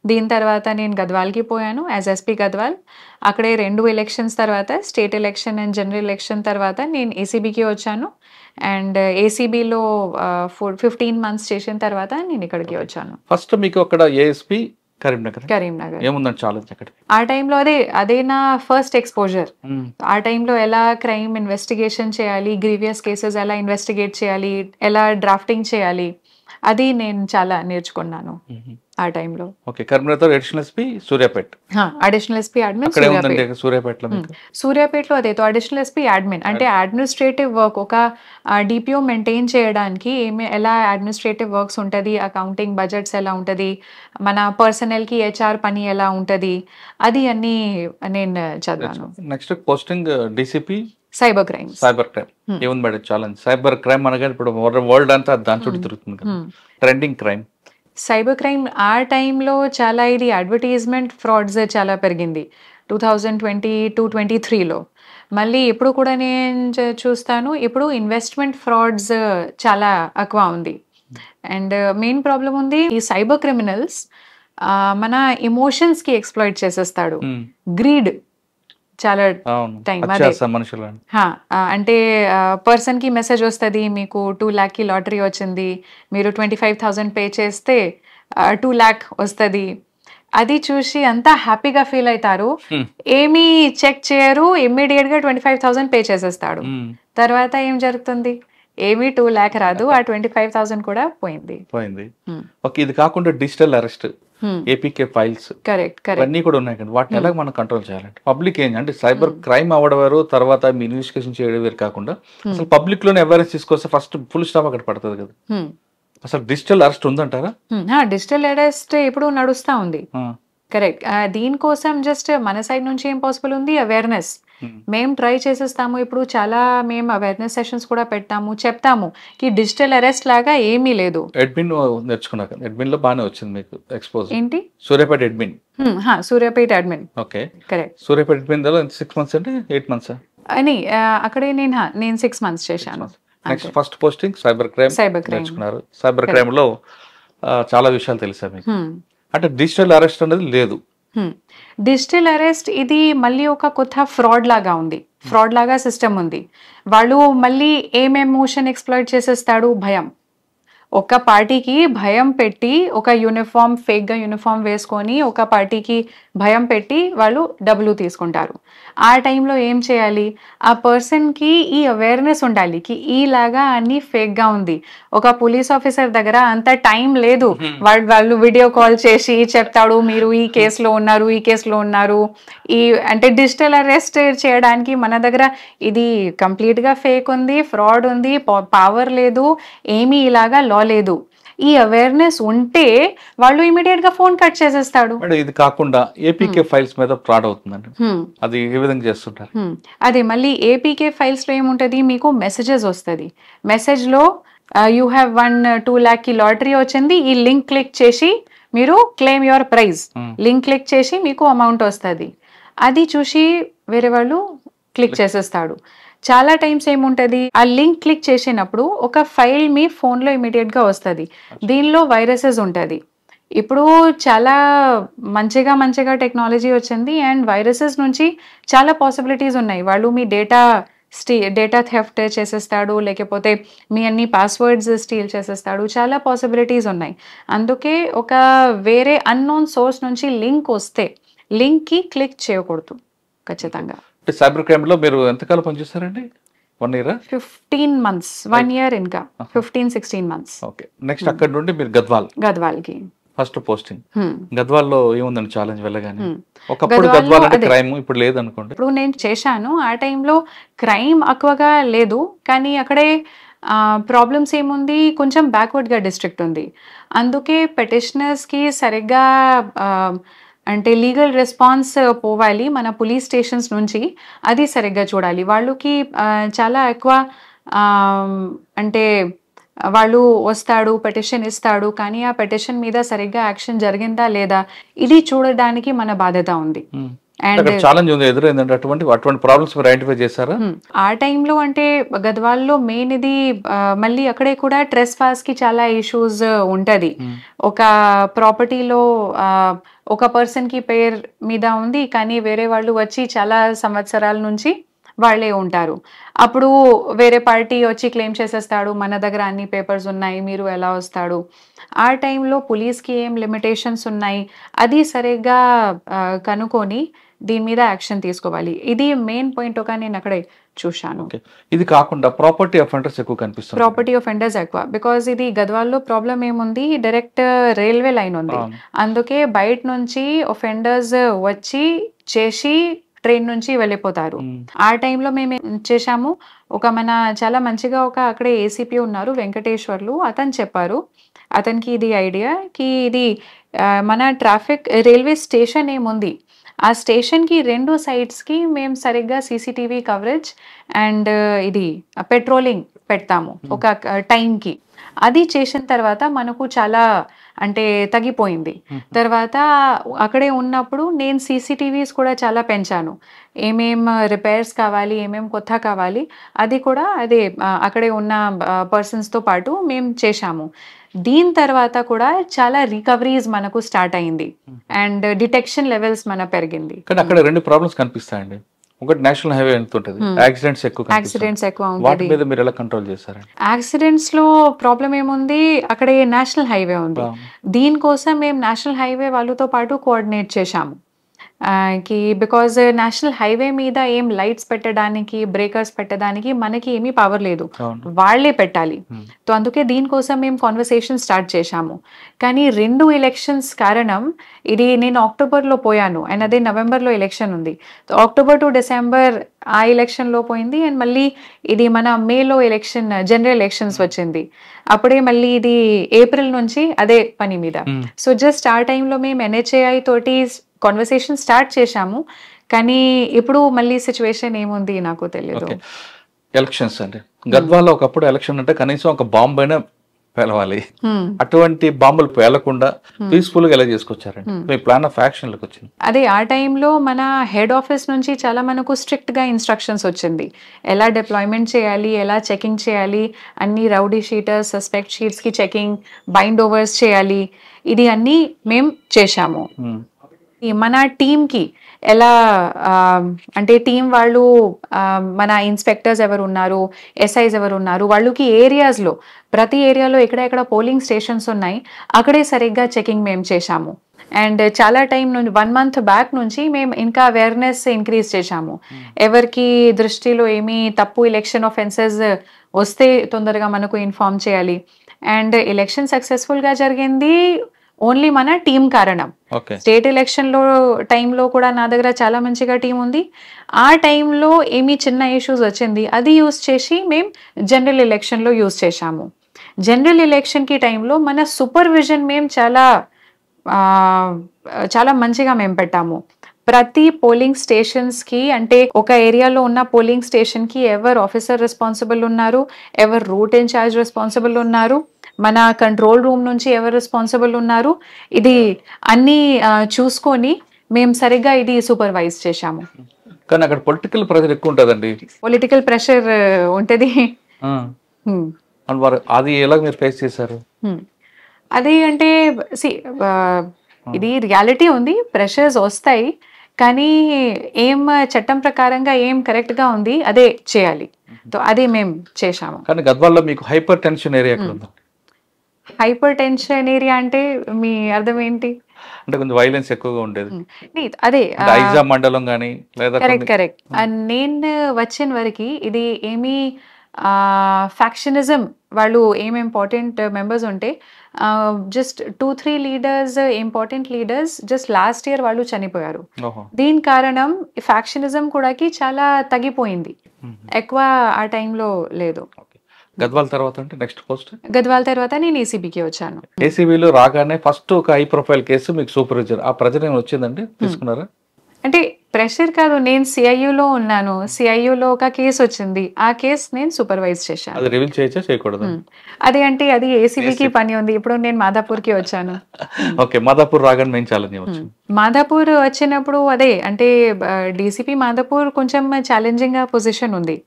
దీని తర్వాత నేను గద్వాల్కి పోయాను యాజ్ ఎస్పీ గద్వాల్. అక్కడే 2 ఎలక్షన్స్ తర్వాత state election and general election తర్వాత నేను ఏసీబీకి వచ్చాను. అండ్ ఏసీబీలో 15 months చేసిన తర్వాత నేను ఇక్కడికి వచ్చాను. ఫస్ట్ మీకు అక్కడ ఏఎస్పీ కరీంనగర్ ఏముందండి ఛాలెంజ్ అక్కడ? ఆ టైంలో అదే నా ఫస్ట్ ఎక్స్పోజర్. ఆ టైంలో ఎలా క్రైమ్ ఇన్వెస్టిగేషన్ చేయాలి, గ్రీవియస్ కేసెస్ ఎలా ఇన్వెస్టిగేట్ చేయాలి, ఎలా డ్రాఫ్టింగ్ చేయాలి, అది నేను చాలా నేర్చుకున్నాను ఆ టైంలో. Okay, Karimnagar additional SP Suryapet. Additional SP admin సూర్యాపేటలో అదే అడిషనల్ ఎస్పీ అడ్మిన్ అంటే అడ్మినిస్ట్రేటివ్ వర్క్, ఒక డిపిఓ మెయింటైన్ చేయడానికి ఎలా అడ్మినిస్ట్రేటివ్ వర్క్స్ ఉంటుంది, అకౌంటింగ్ బడ్జెట్స్ ఎలా ఉంటుంది, మన పర్సనల్ కి హెచ్ఆర్ పని ఎలా ఉంటుంది, అది అన్ని నేను చదివాను. Next posting DCP cyber crime. ఏముంది మేడం ఛాలెంజ్? సైబర్ క్రైమ్ అనగా ఇప్పుడు వరల్డ్ అంతా దాని చుట్టూ తిరుగుతుంది కదా, ట్రెండింగ్ క్రైమ్. సైబర్ క్రైమ్ ఆ టైంలో చాలా ఇది అడ్వర్టైజ్మెంట్ ఫ్రాడ్స్ చాలా పెరిగింది 2022-23లో. మళ్ళీ ఇప్పుడు కూడా నేను చూస్తాను ఇప్పుడు ఇన్వెస్ట్మెంట్ ఫ్రాడ్స్ చాలా ఎక్కువ ఉంది. అండ్ మెయిన్ ప్రాబ్లం ఉంది ఈ సైబర్ క్రిమినల్స్ మన ఎమోషన్స్కి ఎక్స్ప్లాయిట్ చేసేస్తాడు. గ్రీడ్ చాలా టైం అంటే పర్సన్ కి మెసేజ్ వస్తుంది, మీకు 2 lakh కి లాటరీ వచ్చింది, మీరు 25,000 పే చేస్తే 2 lakh వస్తుంది. అది చూసి అంతా హ్యాపీగా ఫీల్ అవుతారు, ఏమీ చెక్ చేయరు, ఇమ్మీడియట్ గా 25,000 పే చేసేస్తాడు. తర్వాత ఏం జరుగుతుంది, ఏమీ 2 lakh రాదు, ఆ 25,000 కూడా పోయింది. ఓకే, ఇది కాకుండా డిజిటల్ అరెస్ట్, ఏపీకే ఫైల్స్ అన్నీ కూడా ఉన్నాయి కదా, వాటిని ఎలా మనం కంట్రోల్ చేయాలంటే పబ్లిక్ ఏంటంటే సైబర్ క్రైమ్ అవ్వడం తర్వాత మీ ఇన్వెస్టిగేషన్ చేయడం వేరు కాకుండా అసలు పబ్లిక్ లోనే అవేర్నెస్ తీసుకొస్తే ఫస్ట్ ఫుల్ స్టాప్ అక్కడ పడుతుంది కదా. అసలు డిజిటల్ అరెస్ట్ ఉందంటారా? డిజిటల్ అరెస్ట్ ఇప్పుడు నడుస్తా ఉంది. కరెక్ట్. దీనికోసం జస్ట్ మన సైడ్ నుంచి ఏం పాసిబుల్ ఉంది, అవేర్నెస్. మేము ట్రై చేసేస్తాము, ఇప్పుడు చాలా మేము అవేర్నెస్ సెషన్స్ కూడా పెడతాము, చెప్తాము కి డిజిటల్ అరెస్ట్ లాగా ఏమీ లేదు. అడ్మిన్ నేర్చుకున్నాక అడ్మిన్ లో బాగానే వచ్చింది మీకు ఎక్స్పోజ్. ఏంటి? Suryapet admin. Suryapet admin. Okay, correct. Suryapet admin 6 months అంటే 8 months అని అక్కడే నేను 6 months చేశాను. Next first posting cyber crime నేర్చుకున్నారు. సైబర్ క్రైమ్ లో చాలా విషయాలు తెలుసా మీకు? అంటే డిజిటల్ అరెస్ట్ అనేది లేదు. డిజిటల్ అరెస్ట్ ఇది మళ్ళీ ఒక కొత్త ఫ్రాడ్ లాగా ఉంది, ఫ్రాడ్ లాగా సిస్టమ్ ఉంది. వాళ్ళు మళ్ళీ ఏం ఎమోషన్ ఎక్స్ప్లాయిట్ చేసేస్తాడు, భయం. ఒక పార్టీకి భయం పెట్టి ఒక యూనిఫామ్ ఫేక్గా యూనిఫామ్ వేసుకొని ఒక పార్టీకి భయం పెట్టి వాళ్ళు డబ్బులు తీసుకుంటారు. ఆ టైంలో ఏం చేయాలి, ఆ పర్సన్కి ఈ అవేర్నెస్ ఉండాలి కి ఈలాగా అన్ని ఫేక్గా ఉంది. ఒక పోలీస్ ఆఫీసర్ దగ్గర అంత టైం లేదు, వాళ్ళు వీడియో కాల్ చేసి చెప్తాడు మీరు ఈ కేసులో ఉన్నారు ఈ కేసులో ఉన్నారు. ఈ అంటే డిజిటల్ అరెస్ట్ చేయడానికి మన దగ్గర ఇది కంప్లీట్గా ఫేక్ ఉంది, ఫ్రాడ్ ఉంది, పవర్ లేదు, ఏమీ ఇలాగా లా లేదు. ఈ అవేర్నెస్ ఉంటే వాళ్ళు ఇమీడియట్ గా ఫోన్ కట్ చేసేస్తాడు. ఇది కాకుండా ఏపీకే ఫైల్స్ మీద ఫ్రాడ్ అవుతుందండి, అది ఏ విధంగా చేస్తుంటారు? అదే మళ్ళీ ఏపీకే ఫైల్స్ లో ఏముంటది, మీకు మెసేజెస్ వస్తుంది. మెసేజ్ లో యూ హ్యావ్ వన్ 2 lakh కి లాటరీ వచ్చింది, ఈ లింక్ క్లిక్ చేసి మీరు claim your prize, link click చేసి మీకు అమౌంట్ వస్తుంది. అది చూసి వేరే వాళ్ళు క్లిక్ చేసేస్తాడు. చాలా టైమ్స్ ఏముంటది, ఆ లింక్ క్లిక్ చేసినప్పుడు ఒక ఫైల్ మీ ఫోన్లో ఇమీడియట్గా వస్తుంది, దీనిలో వైరసెస్ ఉంటుంది. ఇప్పుడు చాలా మంచిగా టెక్నాలజీ వచ్చింది అండ్ వైరసెస్ నుంచి చాలా పాసిబిలిటీస్ ఉన్నాయి. వాళ్ళు మీ డేటా థెఫ్ట్ చేసేస్తాడు, లేకపోతే మీ అన్ని పాస్వర్డ్స్ స్టీల్ చేసేస్తాడు, చాలా పాసిబిలిటీస్ ఉన్నాయి. అందుకే ఒక వేరే అన్నోన్ సోర్స్ నుంచి లింక్ వస్తే లింక్కి క్లిక్ చేయకూడదు ఖచ్చితంగా. సైబర్ క్రైమ్ లో మీరు ఎంతకాలం పనిచేస్తారండి? 1 year? 15 months, 1 year ఇంకా 15-16 months. ఓకే. నెక్స్ట్ అక్కడ నుండి మీరు గద్వాల్కి ఫస్ట్ పోస్టింగ్. గద్వాల్లో ఏముందండి ఛాలెంజ్ వెళ్ళగానే? ఒకప్పుడు గద్వాల్ అంటే క్రైమ్, ఇప్పుడు లేదు అనుకోండి. ఇప్పుడు నేను చేశాను, ఆ టైంలో క్రైమ్ ఎక్కువగా లేదు, కానీ అక్కడే ప్రాబ్లమ్స్ ఏముంది, కొంచెం బ్యాక్వర్డ్గా డిస్ట్రిక్ట్ ఉంది. అందుకే పెటిషనర్స్కి సరిగ్గా అంటే లీగల్ రెస్పాన్స్ పోవాలి మన పోలీస్ స్టేషన్స్ నుంచి, అది సరిగ్గా చూడాలి. వాళ్ళకి చాలా ఎక్కువ అంటే వాళ్ళు వస్తాడు, పెటిషన్ ఇస్తాడు, కానీ ఆ పెటిషన్ మీద సరిగ్గా యాక్షన్ జరిగిందా లేదా ఇది చూడడానికి మన బాధ్యత ఉంది. ఛాలెంజ్ ఉంది ఎదురైందంటే అటువంటి ప్రాబ్లమ్స్ మీరు ఐడెంటిఫై చేశారా? ఆ టైంలో అంటే గద్వాల్లో మెయిన్ ఇది మళ్ళీ అక్కడే కూడా ట్రెస్ పాస్ కి చాలా ఇష్యూస్ ఉంటది. ఒక ప్రాపర్టీలో ఒక పర్సన్ కి పేరు మీద ఉంది, కానీ వేరే వాళ్ళు వచ్చి చాలా సంవత్సరాల నుంచి వాళ్ళే ఉంటారు. అప్పుడు వేరే పార్టీ వచ్చి క్లెయిమ్ చేసేస్తాడు, మన దగ్గర అన్ని పేపర్స్ ఉన్నాయి, మీరు ఎలా వస్తాడు. ఆ టైంలో పోలీస్కి ఏం లిమిటేషన్స్ ఉన్నాయి అది సరిగ్గా కనుక్కొని దీని మీద యాక్షన్ తీసుకోవాలి. ఇది మెయిన్ పాయింట్ ఒక నేను అక్కడే చూశాను. ఇది కాకుండా ప్రాపర్టీ అఫెండర్స్ ఎక్కువ కనిపిస్తుంది. ప్రాపర్టీ అఫెండర్స్ ఎక్కువ, బికాజ్ ఇది గద్వాల్లో ప్రాబ్లం ఏముంది, డైరెక్ట్ రైల్వే లైన్ ఉంది, అందుకే బయట నుంచి అఫెండర్స్ వచ్చి చేసి ట్రైన్ నుంచి వెళ్ళిపోతారు. ఆ టైంలో మేము చేశాము, ఒక మన చాలా మంచిగా ఒక అక్కడే ఏసీపీ ఉన్నారు వెంకటేశ్వర్లు, అతను చెప్పారు, అతనికి ఇది ఐడియా కి ఇది మన ట్రాఫిక్ రైల్వే స్టేషన్ ఏముంది, ఆ స్టేషన్కి 2 sides మేము సరిగ్గా సీసీటీవీ కవరేజ్ అండ్ ఇది పెట్రోలింగ్ పెడతాము ఒక టైంకి. అది చేసిన తర్వాత మనకు చాలా అంటే తగ్గిపోయింది. తర్వాత అక్కడే ఉన్నప్పుడు నేను సీసీటీవీస్ కూడా చాలా పెంచాను, ఏమేం రిపేర్స్ కావాలి, ఏమేం కొత్త కావాలి, అది కూడా అదే అక్కడే ఉన్న పర్సన్స్తో పాటు మేము చేశాము. దీని తర్వాత కూడా చాలా రికవరీస్ మనకు స్టార్ట్ అయింది అండ్ డిటెక్షన్ లెవెల్స్ మన పెరిగింది. కానీ అక్కడ 2 ప్రాబ్లమ్స్ కనిపిస్తాయండి. ఒకటి నేషనల్ హైవే ఎంత ఉంటుంది, యాక్సిడెంట్స్ ఎక్కువ వాటి మీద మీరు ఎలా కంట్రోల్ చేశారు? యాక్సిడెంట్స్ లో ప్రాబ్లం ఏముంది, అక్కడే నేషనల్ హైవే ఉంది, దీనికోసం మేము నేషనల్ హైవే వాళ్ళతో పాటు కోఆర్డినేట్ చేశాము. బికాజ్ నేషనల్ హైవే మీద ఏం లైట్స్ పెట్టడానికి బ్రేకర్స్ పెట్టడానికి మనకి ఏమీ పవర్ లేదు, వాళ్లే పెట్టాలి. సో అందుకే దీనికోసం మేము కాన్వర్సేషన్ స్టార్ట్ చేశాము. కానీ 2 elections కారణం ఇది నేను అక్టోబర్లో పోయాను అండ్ అదే నవంబర్లో ఎలక్షన్ ఉంది, అక్టోబర్ టు డిసెంబర్ ఆ ఎలక్షన్లో పోయింది అండ్ మళ్ళీ ఇది మన మేలో ఎలక్షన్ జనరల్ ఎలక్షన్స్ వచ్చింది, అప్పుడే మళ్ళీ ఇది ఏప్రిల్ నుంచి అదే పని మీద. సో జస్ట్ ఆ టైంలో మేము NHAI తోటి కాన్వర్సేషన్ స్టార్ట్ చేశాము, కానీ ఇప్పుడు మళ్ళీ సిచ్యువేషన్ ఏముంది నాకు తెలియదు. ఎలక్షన్స్ అండి గద్వాల్లో ఒకప్పుడు ఎలక్షన్ అంటే కనీసం ఒక బాంబు అయినా పేలవాలి, అటువంటి బాంబులు పేలకుండా పీస్ఫుల్ గా ఎలా చేసుకొచ్చారండి, మీ ప్లాన్ ఆఫ్ యాక్షన్ లోకి వచ్చింది? అదే ఆ టైంలో మన హెడ్ ఆఫీస్ నుంచి చాలా మనకు స్ట్రిక్ట్ గా ఇన్స్ట్రక్షన్స్ వచ్చింది, ఎలా డిప్లాయ్మెంట్ చేయాలి, ఎలా చెకింగ్ చేయాలి, అన్ని రౌడీ షీటర్స్ సస్పెక్ట్ షీట్స్ కి చెకింగ్, బైండ్ ఓవర్స్ చేయాలి, ఇది అన్ని మేము చేశాము. మన టీంకి ఎలా అంటే టీం వాళ్ళు మన ఇన్స్పెక్టర్స్ ఎవరు ఉన్నారు, ఎస్ఐస్ ఎవరు ఉన్నారు, వాళ్ళకి ఏరియాస్లో ప్రతి ఏరియాలో ఎక్కడెక్కడ పోలింగ్ స్టేషన్స్ ఉన్నాయి అక్కడే సరిగ్గా చెకింగ్ మేము చేశాము. అండ్ చాలా టైం నుంచి 1 month బ్యాక్ నుంచి మేము ఇంకా అవేర్నెస్ ఇంక్రీజ్ చేశాము. ఎవరికి దృష్టిలో ఏమీ తప్పు ఎలక్షన్ ఆఫెన్సెస్ వస్తే తొందరగా మనకు ఇన్ఫార్మ్ చేయాలి. అండ్ ఎలక్షన్ సక్సెస్ఫుల్గా జరిగింది ఓన్లీ మన టీం కారణం. స్టేట్ ఎలక్షన్లో టైంలో కూడా నా దగ్గర చాలా మంచిగా టీం ఉంది. ఆ టైంలో ఏమీ చిన్న ఇష్యూస్ వచ్చింది, అది యూస్ చేసి మేము జనరల్ ఎలక్షన్లో యూస్ చేశాము. జనరల్ ఎలక్షన్కి టైంలో మన సూపర్విజన్ మేము చాలా మంచిగా మేము పెట్టాము. ప్రతి పోలింగ్ స్టేషన్స్కి అంటే ఒక ఏరియాలో ఉన్న పోలింగ్ స్టేషన్కి ఎవరు ఆఫీసర్ రెస్పాన్సిబుల్ ఉన్నారు, ఎవరు రూట్ ఇన్ఛార్జ్ రెస్పాన్సిబుల్ ఉన్నారు, మన కంట్రోల్ రూమ్ నుంచి ఎవరు రెస్పాన్సిబుల్ ఉన్నారు, ఇది అన్నీ చూసుకొని మేము సరిగ్గా ఇది సూపర్వైజ్ చేశాము. కానీ అక్కడ పొలిటికల్ ప్రెషర్ ఎక్కువ ఉంటుందండి. పొలిటికల్ ప్రెషర్ ఉంటుంది. అది ఎలా మీరు ఫేస్ చేశారు? అది అంటే ఇది రియాలిటీ ఉంది, ప్రెషర్స్ వస్తాయి. కానీ ఏం చట్టం ప్రకారంగా ఏం కరెక్ట్గా ఉంది అదే చేయాలి. అదే మేము చేశాము. కానీ గద్వాల్లో మీకు హైపర్ టెన్షన్ ఏరియా ఎక్కడ ఉంది? హైపర్ టెన్షన్ ఏరియా అంటే మీ అర్థం ఏంటి? అంటే కొంచెం వైలెన్స్ ఎక్కువగా ఉండేది. అదే ఐజా మండలం కానీ లేదా కరెక్ట్. నేను వచ్చిన వరకు ఇది ఏమీ ఫ్యాక్షనిజం వాళ్ళు ఏం ఇంపార్టెంట్ మెంబర్స్ ఉంటే just 2-3 leaders important leaders just last year వాళ్ళు చనిపోయారు. దీని కారణం ఫ్యాక్షనిజం కూడా చాలా తగ్గిపోయింది, ఎక్కువ ఆ టైంలో లేదు. గద్వాల్ తర్వాత అంటే నెక్స్ట్ పోస్ట్ గద్వాల్ తర్వాత నేను ఏసీబీకి వచ్చాను. ఏసీబీలో రాగానే ఫస్ట్ ఒక హై ప్రొఫైల్ కేసు మీకు సూపర్వైజర్, ఆ ప్రెజర్ ఏమైనా వచ్చిందండి, తీసుకున్నారా? అంటే ప్రెషర్ కాదు, నేను సిఐయులో ఉన్నాను, సిఐయులో ఒక కేసు వచ్చింది, ఆ కేసు నేను సూపర్వైజ్ చేశాను. అది రివీల్ చేయొచ్చా చేయకూడదు? అది అంటే అది ఏసీబీకి పని ఉంది. ఇప్పుడు నేను మాదాపూర్కి వచ్చాను. ఓకే, మాదాపూర్ రాగానే మేము ఛాలెంజ్ మాదాపూర్ వచ్చినప్పుడు అదే అంటే డీసీపీ మాదాపూర్ కొంచెం ఛాలెంజింగ్ పొజిషన్ ఉంది.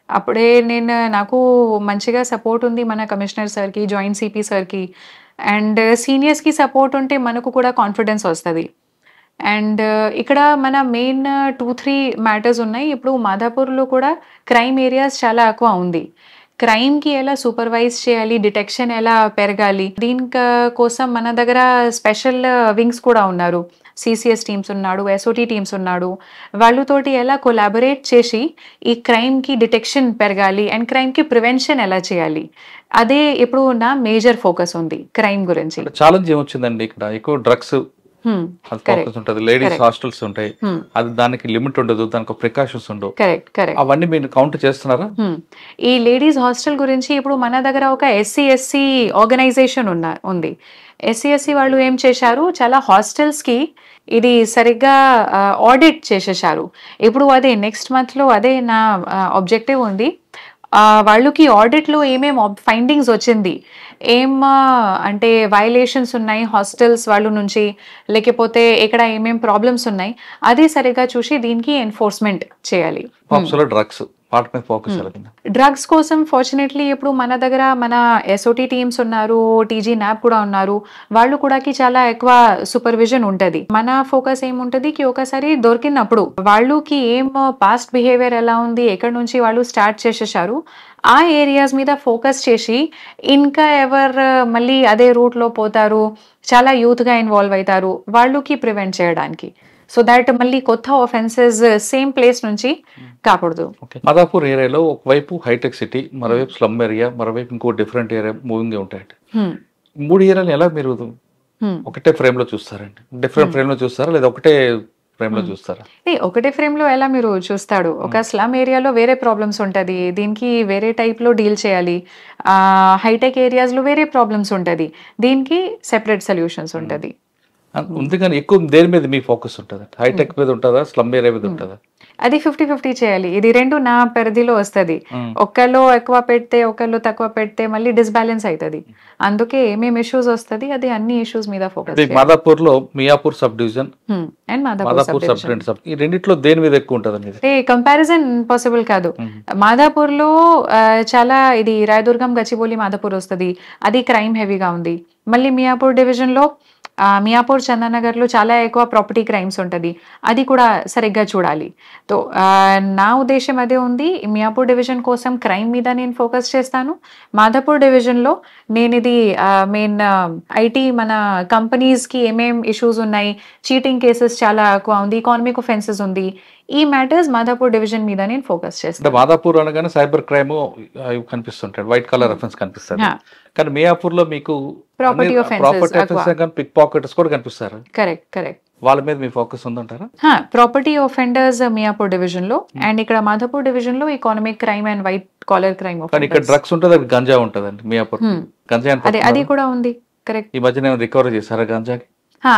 అప్పుడే నాకు మంచిగా సపోర్ట్ ఉంది మన కమిషనర్ సార్కి, జాయింట్ సిపి సార్కి అండ్ సీనియర్స్కి సపోర్ట్ ఉంటే మనకు కూడా కాన్ఫిడెన్స్ వస్తుంది. అండ్ ఇక్కడ మన మెయిన్ 2-3 మ్యాటర్స్ ఉన్నాయి. ఇప్పుడు మాదాపూర్లో కూడా క్రైమ్ ఏరియాస్ చాలా ఎక్కువ ఉంది. క్రైమ్కి ఎలా సూపర్వైజ్ చేయాలి, డిటెక్షన్ ఎలా పెరగాలి, దీని కోసం మన దగ్గర స్పెషల్ వింగ్స్ కూడా ఉన్నారు. సిసిఎస్ టీమ్స్ ఉన్నాడు, ఎస్ఓటీ టీమ్స్ ఉన్నాడు. వాళ్ళతోటి ఎలా కొలాబొరేట్ చేసి ఈ క్రైమ్కి డిటెక్షన్ పెరగాలి అండ్ క్రైమ్కి ప్రివెన్షన్ ఎలా చేయాలి, అదే ఇప్పుడు నా మేజర్ ఫోకస్ ఉంది క్రైమ్ గురించి. ఛాలెంజ్ ఏమొచ్చిందండి ఇక్కడ? ఎక్కువ డ్రగ్స్ ఫోకస్ ఉంటుంది, లేడీస్ హాస్టల్స్ ఉంటాయి, అది దానికి లిమిట్ ఉండదు, దానికి ప్రికాషన్స్ ఉండవు. కరెక్ట్. అవన్నీ మీరు కౌంట్ చేస్తున్నారా? ఈ లేడీస్ హాస్టల్ గురించి ఇప్పుడు మన దగ్గర ఒక SC/SC ఆర్గనైజేషన్ ఉంది. SC/SC వాళ్ళు ఏం చేశారు, చాలా హాస్టల్స్కి ఇది సరిగ్గా ఆడిట్ చేసేసారు. ఇప్పుడు అదే నెక్స్ట్ మంత్లో అదే నా ఆబ్జెక్టివ్ ఉంది. వాళ్ళకి ఆడిట్లో ఏమేం ఫైండింగ్స్ వచ్చింది, ఏం అంటే వైలేషన్స్ ఉన్నాయి హాస్టల్స్ వాళ్ళ నుంచి, లేకపోతే ఇక్కడ ఏమేం ప్రాబ్లమ్స్ ఉన్నాయి, అది సరిగ్గా చూసి దీనికి ఎన్ఫోర్స్మెంట్ చేయాలి. డ్రగ్స్ కోసం ఫార్చునేట్లీ ఇప్పుడు మన దగ్గర మన ఎస్ఓటీ టీమ్స్ ఉన్నారు, టీజీ న్యాప్ కూడా ఉన్నారు, వాళ్ళు కూడా చాలా ఎక్కువ సూపర్విజన్ ఉంటుంది. మన ఫోకస్ ఏముంటుంది కి ఒకసారి దొరికినప్పుడు వాళ్ళకి ఏం పాస్ట్ బిహేవియర్ ఎలా ఉంది, ఎక్కడి నుంచి వాళ్ళు స్టార్ట్ చేసేసారు, ఆ ఏరియాస్ మీద ఫోకస్ చేసి ఇంకా ఎవరు మళ్ళీ అదే రూట్లో పోతారు, చాలా యూత్గా ఇన్వాల్వ్ అవుతారు, వాళ్ళకి ప్రివెంట్ చేయడానికి. సో దాట్ మళ్ళీ కొత్త ఆఫెన్సెస్ సేమ్ ప్లేస్ నుంచి కాకూడదు. మాదాపూర్ ఏరియాలో ఒకవైపు హైటెక్ సిటీ, మరోవైపు స్లమ్ ఏరియా, మరోవైపు ఇంకో డిఫరెంట్ ఏరియా మూవింగ్ ఉంటాయి. 3 ఏరియాలు ఎలా మీరు ఒకటే ఫ్రేమ్ లో చూస్తారండి? డిఫరెంట్ ఫ్రేమ్ లో చూస్తారా లేదా ఒకటే ఫ్రేమ్ లో చూస్తారా? ఒకటే ఫ్రేమ్ లో ఎలా మీరు చూస్తాడు, ఒక స్లమ్ ఏరియాలో వేరే ప్రాబ్లమ్స్ ఉంటది, దీనికి వేరే టైప్ లో డీల్ చేయాలి. హైటెక్ ఏరియాస్ లో వేరే ప్రాబ్లమ్స్ ఉంటది, దీనికి సెపరేట్ సొల్యూషన్స్ ఉంటది. ఉంది కానీ ఎక్కువ దేని మీద మీ ఫోకస్ ఉంటుంది? హైటెక్ మీద ఉంటుందా, స్లమ్ ఏరియా మీద ఉంటుందా? అది 50-50 చేయాలి. ఇది రెండు నా పరిధిలో వస్తుంది. ఒకళ్ళు ఎక్కువ పెడితే ఒకళ్ళు తక్కువ పెడితే మళ్ళీ డిస్బ్యాలెన్స్ అవుతుంది. అందుకే ఏమేమి ఇష్యూస్ వస్తుంది అది అన్ని ఇష్యూస్ మీద ఫోకస్. మాదాపూర్ లో Miyapur sub division and Madhapur sub division, ఈ రెండిట్లో దేని మీద ఎక్కువ ఉంటుంది? కంపారిజన్ పాసిబుల్ కాదు. మాదాపూర్ లో చాలా ఇది రాయదుర్గం, గచ్చిబౌలి, మాదాపూర్ వస్తుంది, అది క్రైమ్ హెవీగా ఉంది. మళ్ళీ మియాపూర్ డివిజన్ లో మియాపూర్ చందానగర్లో చాలా ఎక్కువ ప్రాపర్టీ క్రైమ్స్ ఉంటుంది, అది కూడా సరిగ్గా చూడాలి. సో నా ఉద్దేశం అదే ఉంది. మియాపూర్ డివిజన్ కోసం క్రైమ్ మీద నేను ఫోకస్ చేస్తాను. మాధాపూర్ డివిజన్లో నేను ఇది మెయిన్ ఐటీ మన కంపెనీస్కి ఏమేం ఇష్యూస్ ఉన్నాయి, చీటింగ్ కేసెస్ చాలా ఎక్కువ ఉంది, ఎకానమిక్ ఒఫెన్సెస్ ఉంది, ఈ మ్యాటర్స్ మాధాపూర్ డివిజన్ మీద నేను ఫోకస్ అంటే చేస్తాను. మాదాపూర్ అనగానే సైబర్ క్రైమ్ కనిపిస్తుంటాయి, వైట్ కలర్ అఫెన్స్ కనిపిస్తుంది. కానీ మియాపూర్ లో మీకు Property offences ప్రాపర్టీ ఎక్కువ. అఫెన్స్ కానీ పిక్ పాకెట్స్ కూడా కనిపిస్తారు. కరెక్ట్. వాళ్ళ మీద మీ ఫోకస్ ఉందంటారా? ప్రాపర్టీ ఒఫెండర్స్ మియాపూర్ డివిజన్ లో, అండ్ ఇక్కడ మాధాపూర్ డివిజన్ లో economic crime and white collar crime. కానీ ఇక్కడ డ్రగ్స్ ఉంటుంది, అక్కడ గంజా ఉంటదండి మియాపూర్. గంజా ఎంత అదే అది కూడా ఉంది. కరెక్ట్. ఈ మధ్యన రికవర్ చేశారా గంజాకి?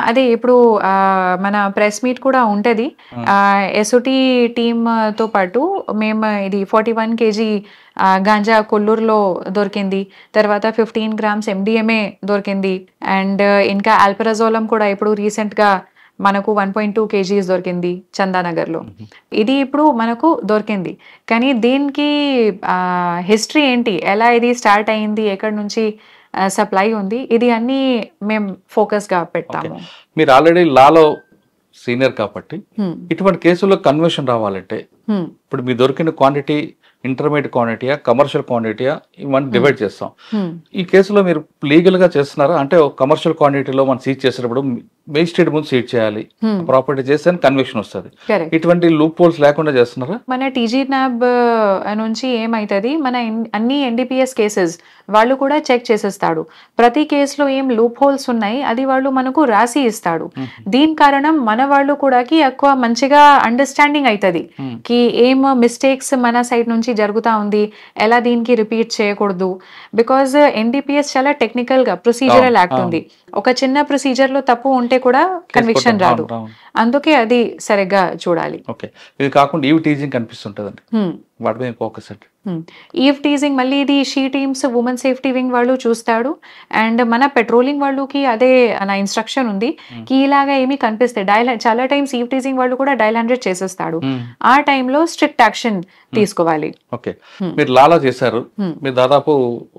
అదే ఇప్పుడు మన ప్రెస్ మీట్ కూడా ఉంటది. ఎస్ఓటి టీమ్ తో పాటు మేము ఇది 41 kg గాంజా కొల్లూరులో దొరికింది, తర్వాత 15 grams MDMA దొరికింది, అండ్ ఇంకా ఆల్పరాజోలం కూడా ఇప్పుడు రీసెంట్ గా మనకు 1.2 kgs దొరికింది చందానగర్లో. ఇది ఇప్పుడు మనకు దొరికింది. కానీ దీనికి హిస్టరీ ఏంటి, ఎలా ఇది స్టార్ట్ అయింది, ఎక్కడి నుంచి సప్లై ఉంది, ఇది అన్ని మేము ఫోకస్ గా పెడతాము. మీరు ఆల్రెడీ లాలో సీనియర్ కాబట్టి ఇటువంటి కేసుల్లో కన్వర్షన్ రావాలంటే ఇప్పుడు మీ దొరికిన క్వాంటిటీ ఇంటర్మీడియట్ క్వాంటిటీయా, కమర్షియల్ క్వాంటిటీయా, ఇవన్నీ డివైడ్ చేస్తాం. ఈ కేసులో మీరు లీగల్ గా చేస్తున్నారా? అంటే కమర్షియల్ క్వాంటిటీలో మనం సీజ్ చేసేటప్పుడు మేజిస్ట్రేట్ ముందు సీజ్ చేయాలి, ప్రాపర్టీ చేస్తే కన్విక్షన్ వస్తుంది. ఇటువంటి లూప్ హోల్స్ లేకుండా చేస్తున్నారా? మన టీజీ న్యాబ్ నుంచి ఏమైతుంది, మన అన్ని ఎన్డీపీఎస్ కేసెస్ వాళ్ళు కూడా చెక్ చేసేస్తాడు. ప్రతి కేసులో ఏం లూప్ హోల్స్ ఉన్నాయి అది వాళ్ళు మనకు రాసి ఇస్తాడు. దీని కారణం మన వాళ్ళు కూడా ఎక్కువ మంచిగా అండర్స్టాండింగ్ అవుతుంది కి ఏం మిస్టేక్స్ మన సైడ్ నుంచి జరుగుతా ఉంది, ఎలా దీనికి రిపీట్ చేయకూడదు. బికాజ్ ఎన్డీపీఎస్ చాలా టెక్నికల్ గా ప్రొసీజరల్ యాక్ట్ ఉంది. ఒక చిన్న ప్రొసీజర్ లో తప్పు ఉంటే కూడా కన్విక్షన్ రాదు. అందుకే అది సరిగ్గా చూడాలి. ఓకే, ఇది కాకుండా ఈవ్ టీజింగ్ కనిపిస్తుంటదండి, వాటి మీద ఫోకస్ అంటే ఈవ్ టీజింగ్ మళ్ళీ ఇది she teams women safety wing వాళ్ళు చూస్తాడు, అండ్ మన పెట్రోలింగ్ వాళ్ళకి అదే నా ఇన్స్ట్రక్షన్ ఉంది కి ఇలాగా ఏమి కనిపిస్తాయి చాలా టైమ్స్ ఈవ్ టీజింగ్ వాళ్ళు కూడా డైల్ 100 చేసేస్తాడు. ఆ టైంలో స్ట్రిక్ట్ యాక్షన్ తీసుకోవాలి. ఓకే, మీరు లాలా చేశారు, మీరు దాదాపు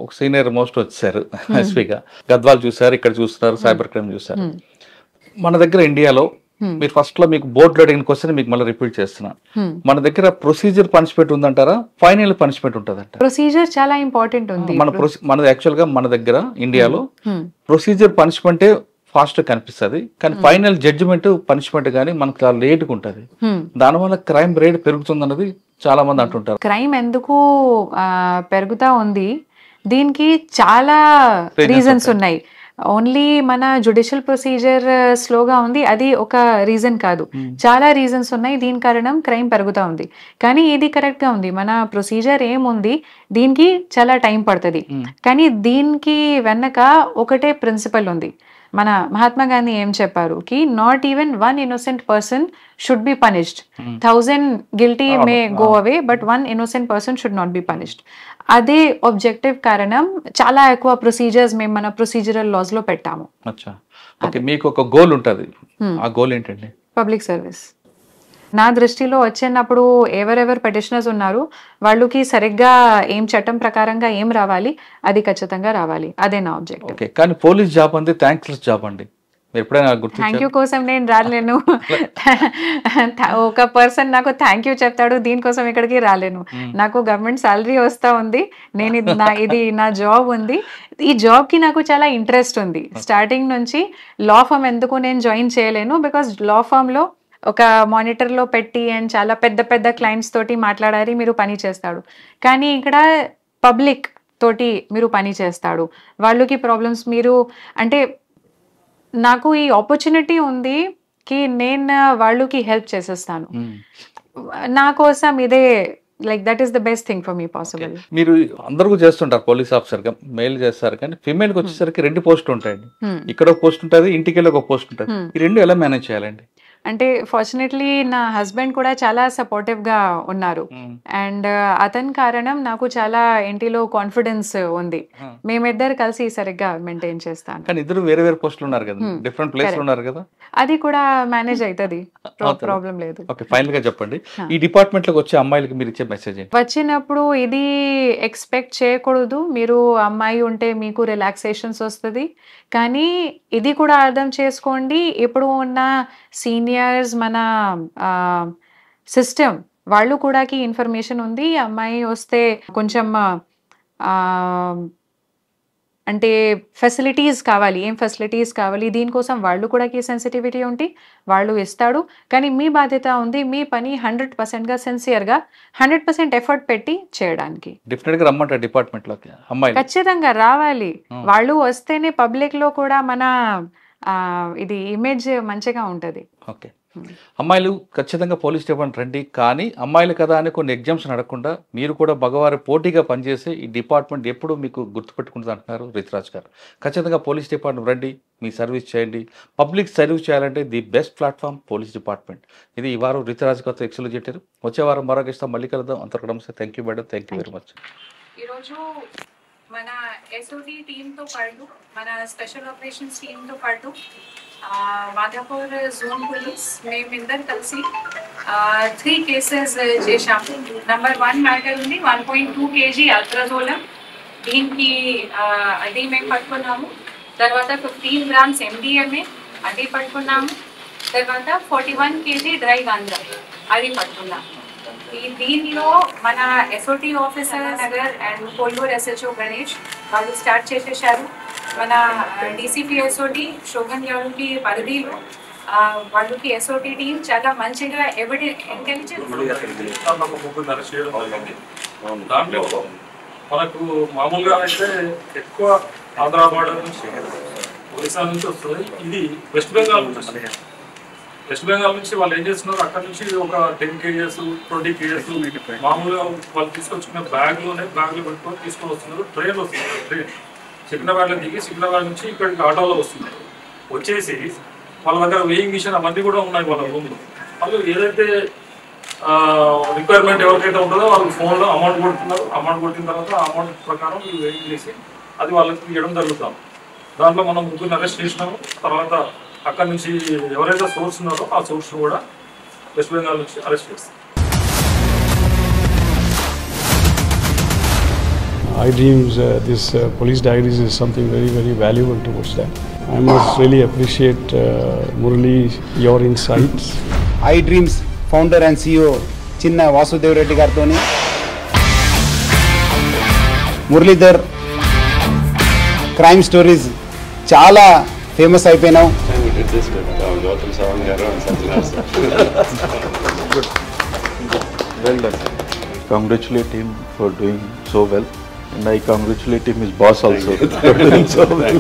ఒక సీనియర్ మోస్ట్ వచ్చారు ఎస్పీగా. గద్వాల్ చూసారు, ఇక్కడ చూస్తున్నారు, సైబర్ క్రైమ్ చూసారు. మన దగ్గర ఇండియాలో మీరు ఫస్ట్ లో మీకు బోర్డులో అడిగిన క్వశ్చన్ మీకు మళ్ళీ రిపీట్ చేస్తున్నా, మన దగ్గర ప్రొసీజర్ పనిష్మెంట్ ఉందంటారా, ఫైనల్ పనిష్మెంట్ ఉంటదంట? ప్రొసీజర్ చాలా ఇంపార్టెంట్ ఉంది. మన యాక్చువల్ గా మన దగ్గర ఇండియాలో ప్రొసీజర్ పనిష్మెంటే ఫాస్ట్ కనిపిస్తుంది, కానీ ఫైనల్ జడ్జిమెంట్ పనిష్మెంట్ కానీ మనకు చాలా లేట్గా ఉంటుంది. దానివల్ల క్రైమ్ రేట్ పెరుగుతుంది అన్నది చాలా మంది అంటుంటారు. క్రైమ్ ఎందుకు పెరుగుతా ఉంది, దీనికి చాలా రీజన్స్ ఉన్నాయి. ఓన్లీ మన జుడిషియల్ ప్రొసీజర్ స్లోగా ఉంది అది ఒక రీజన్ కాదు, చాలా రీజన్స్ ఉన్నాయి దీని కారణం క్రైమ్ పెరుగుతూ ఉంది. కానీ ఇది కరెక్ట్ గా ఉంది, మన ప్రొసీజర్ ఏముంది దీనికి చాలా టైం పడుతుంది. కానీ దీనికి వెనక ఒకటే ప్రిన్సిపల్ ఉంది. మన మహాత్మా గాంధీ ఏం చెప్పారు కి not even 1 innocent person should be punished. 1000 guilty may go away but 1 innocent person should not be punished. అదే ఆబ్జెక్టివ్ కారణం చాలా ఎక్కువ ప్రొసీజర్స్ మేము మన ప్రొసీజరల్ లాస్ లో పెట్టాము. ఓకే, మీకు ఒక గోల్ ఉంటుంది, ఆ గోల్ ఏంటండి? Public service. నా దృష్టిలో వచ్చినప్పుడు ఎవరెవరు పెటిషనర్స్ ఉన్నారు వాళ్ళకి సరిగ్గా ఏం చట్టం ప్రకారంగా ఏం రావాలి అది ఖచ్చితంగా రావాలి, అదే నా ఆబ్జెక్టివ్. ఓకే, కానీ పోలీస్ జాబ్ అంది థ్యాంక్లెస్ జాబ్ అండి, ఎప్పుడైనా థ్యాంక్ యూ కోసం నేను రాలేను. ఒక పర్సన్ నాకు థ్యాంక్ యూ చెప్తాడు దీనికోసం ఇక్కడికి రాలేను. నాకు గవర్నమెంట్ సాలరీ వస్తా ఉంది, నేను ఇది నా జాబ్ ఉంది, ఈ జాబ్ కి నాకు చాలా ఇంట్రెస్ట్ ఉంది. స్టార్టింగ్ నుంచి లా ఫర్మ్ ఎందుకు నేను జాయిన్ చేయలేను, బికాస్ లా ఫర్మ్ లో ఒక మానిటర్ లో పెట్టి అండ్ చాలా పెద్ద పెద్ద క్లయింట్స్ తోటి మాట్లాడాలి, మీరు పని చేస్తాడు. కానీ ఇక్కడ పబ్లిక్ తోటి మీరు పని చేస్తాడు, వాళ్ళకి ప్రాబ్లమ్స్ మీరు అంటే నాకు ఈ ఆపర్చునిటీ ఉంది కి నేను వాళ్ళకి హెల్ప్ చేసేస్తాను. నా కోసం ఇదే like that is the best thing for me possible. మీరు అందరూ చేస్తుంటారు పోలీస్ ఆఫీసర్ గా, మెయిల్ చేస్తారు, కానీ ఫిమేల్ కి వచ్చేసరికి 2 పోస్టులు ఉంటాయండి. ఇక్కడ ఒక పోస్ట్ ఉంటుంది, ఇంటికి వెళ్ళి ఒక పోస్ట్ ఉంటుంది. ఈ 2 ఎలా మేనేజ్ చేయాలండి? అంటే ఫార్చునేట్లీ నా హస్బెండ్ కూడా చాలా సపోర్టివ్గా ఉన్నారు. అండ్ అతని కారణం నాకు చాలా ఇంటిలో కాన్ఫిడెన్స్ ఉంది. మేమిద్దరు కలిసి సరిగ్గా మెయింటైన్ చేస్తాను. కానీ ఇద్దరు వేరే వేరే పోస్టులు ఉన్నారు కదా, డిఫరెంట్ ప్లేస్ ఉన్నారు కదా, అది కూడా మేనేజ్ అవుతుంది, ప్రాబ్లం లేదు. ఓకే, ఫైనల్ గా చెప్పండి, ఈ డిపార్ట్మెంట్ లోకి వచ్చే అమ్మాయిలకి మీరు ఇచ్చే మెసేజ్ ఏంటి? వచ్చినప్పుడు ఇది ఎక్స్పెక్ట్ చేయకూడదు, మీరు అమ్మాయి ఉంటే మీకు రిలాక్సేషన్స్ వస్తుంది, కానీ ఇది కూడా అర్థం చేసుకోండి, ఇప్పుడు ఉన్న సీనియర్స్ మన సిస్టమ్ వాళ్ళు కూడా ఇన్ఫర్మేషన్ ఉంది, అమ్మాయి వస్తే కొంచెం అంటే ఫెసిలిటీస్ కావాలి, ఏం ఫెసిలిటీస్ కావాలి, దీనికోసం వాళ్ళు కూడా సెన్సిటివిటీ ఉండి వాళ్ళు ఇస్తాడు. కానీ మీ బాధ్యత ఉంది, మీ పని 100%గా సిన్సియర్గా 100% ఎఫర్ట్ పెట్టి చేయడానికి. డెఫినెట్ గా రమ్మంటారు డిపార్ట్మెంట్ లోకి అమ్మాయిలు, ఖచ్చితంగా రావాలి. వాళ్ళు వస్తేనే పబ్లిక్ లో కూడా మన ఇది ఇమేజ్ మంచిగా ఉంటది. ఓకే, అమ్మాయిలు ఖచ్చితంగా పోలీస్ డిపార్ట్మెంట్ రండి, కానీ అమ్మాయిలు కదా అని కొన్ని ఎగ్జామ్స్ నడకుండా మీరు కూడా మగవారి పోటీగా పనిచేసి ఈ డిపార్ట్మెంట్ ఎప్పుడు మీకు గుర్తుపెట్టుకుంటుంది అంటున్నారు రితురాజ్ గారు. ఖచ్చితంగా పోలీస్ డిపార్ట్మెంట్ రండి, మీ సర్వీస్ చేయండి. పబ్లిక్ సర్వీస్ చేయాలంటే the best platform police department. ఇది ఈ వారం రితురాజ్ గారితో ఎక్స్క్లూజివ్ చెప్పారు. వచ్చే వారం మరొక ఇస్తాం, మళ్ళీ కలుద్దాం. అంతకు నమస్తే. Thank you madam, thank you very much. ఈరోజు మన ఎస్ఓటి టీంతో పాటు మన స్పెషల్ ఆపరేషన్స్ టీంతో పాటు మాధాపూర్ జోన్ పోలీస్ మేమిద్దరు కలిసి 3 కేసెస్ చేశాము. నంబర్ 1 మ్యాటర్ ఉంది 1.2 kg అల్ట్రాజోలం, దీనికి అది మేము పట్టుకున్నాము. తర్వాత 15 grams MDMA అది పట్టుకున్నాము. తర్వాత 41 kg డ్రై గాంజా అది పట్టుకున్నాము. దీనిలో మన SOT officer Nagar and Kolbur SHO Ganesh వాళ్ళు స్టార్ట్ చేసేసారు. మన DCP SOT శోభన్ గారికి పరిధిలో వాళ్ళకి SOT టీం చాలా మంచిగా ఇంటెలిజెన్స్ దాంట్లో మనకు మామూలుగా అయితే ఎక్కువ ఆంధ్ర బార్డర్ నుంచి ఒరిస్సా నుంచి వస్తుంది. ఇది వెస్ట్ బెంగాల్ నుంచి వస్తుంది. వెస్ట్ బెంగాల్ నుంచి వాళ్ళు ఏం చేస్తున్నారు, అక్కడ నుంచి ఒక 10 kgs 20 kgs మామూలుగా వాళ్ళు తీసుకొచ్చుకున్న బ్యాగ్లో పెట్టుకొని తీసుకొని వస్తున్నారు. ట్రైన్లో వస్తున్నారు. ట్రైన్ సికింద్రాబాద్లో దిగి సికింద్రాబాద్ నుంచి ఇక్కడికి ఆటోలో వస్తున్నారు. వచ్చేసి వాళ్ళ దగ్గర వెయింగ్ మిషన్ అవన్నీ కూడా ఉన్నాయి వాళ్ళ రూమ్లో. వాళ్ళు ఏదైతే రిక్వైర్మెంట్ ఎవరికైతే ఉంటుందో వాళ్ళు ఫోన్లో అమౌంట్ కొడుతున్నారు. అమౌంట్ కొట్టిన తర్వాత ఆ అమౌంట్ ప్రకారం వీళ్ళు వెయింగ్ చేసి అది వాళ్ళకి ఇవ్వడం జరుగుతాం. దాంట్లో మనం 3 అరెస్ట్ చేసినాము. తర్వాత అక్కడి నుంచి ఎవరైతే సోర్స్ ఉన్నారో ఆ సోర్స్ కూడా వెస్ట్ బెంగాల్ నుంచి అరెస్ట్ చేస్తాం. iDreams, this police diaries is something very, very valuable towards that. I must really appreciate Murali, your insights. iDreams founder and CEO Chinna Vasudev Reddy gartoni Muralidhar crime stories చాలా famous అయిపోయినావు. Well done. Congratulate him for doing so well, and I congratulate him, his boss also. So well.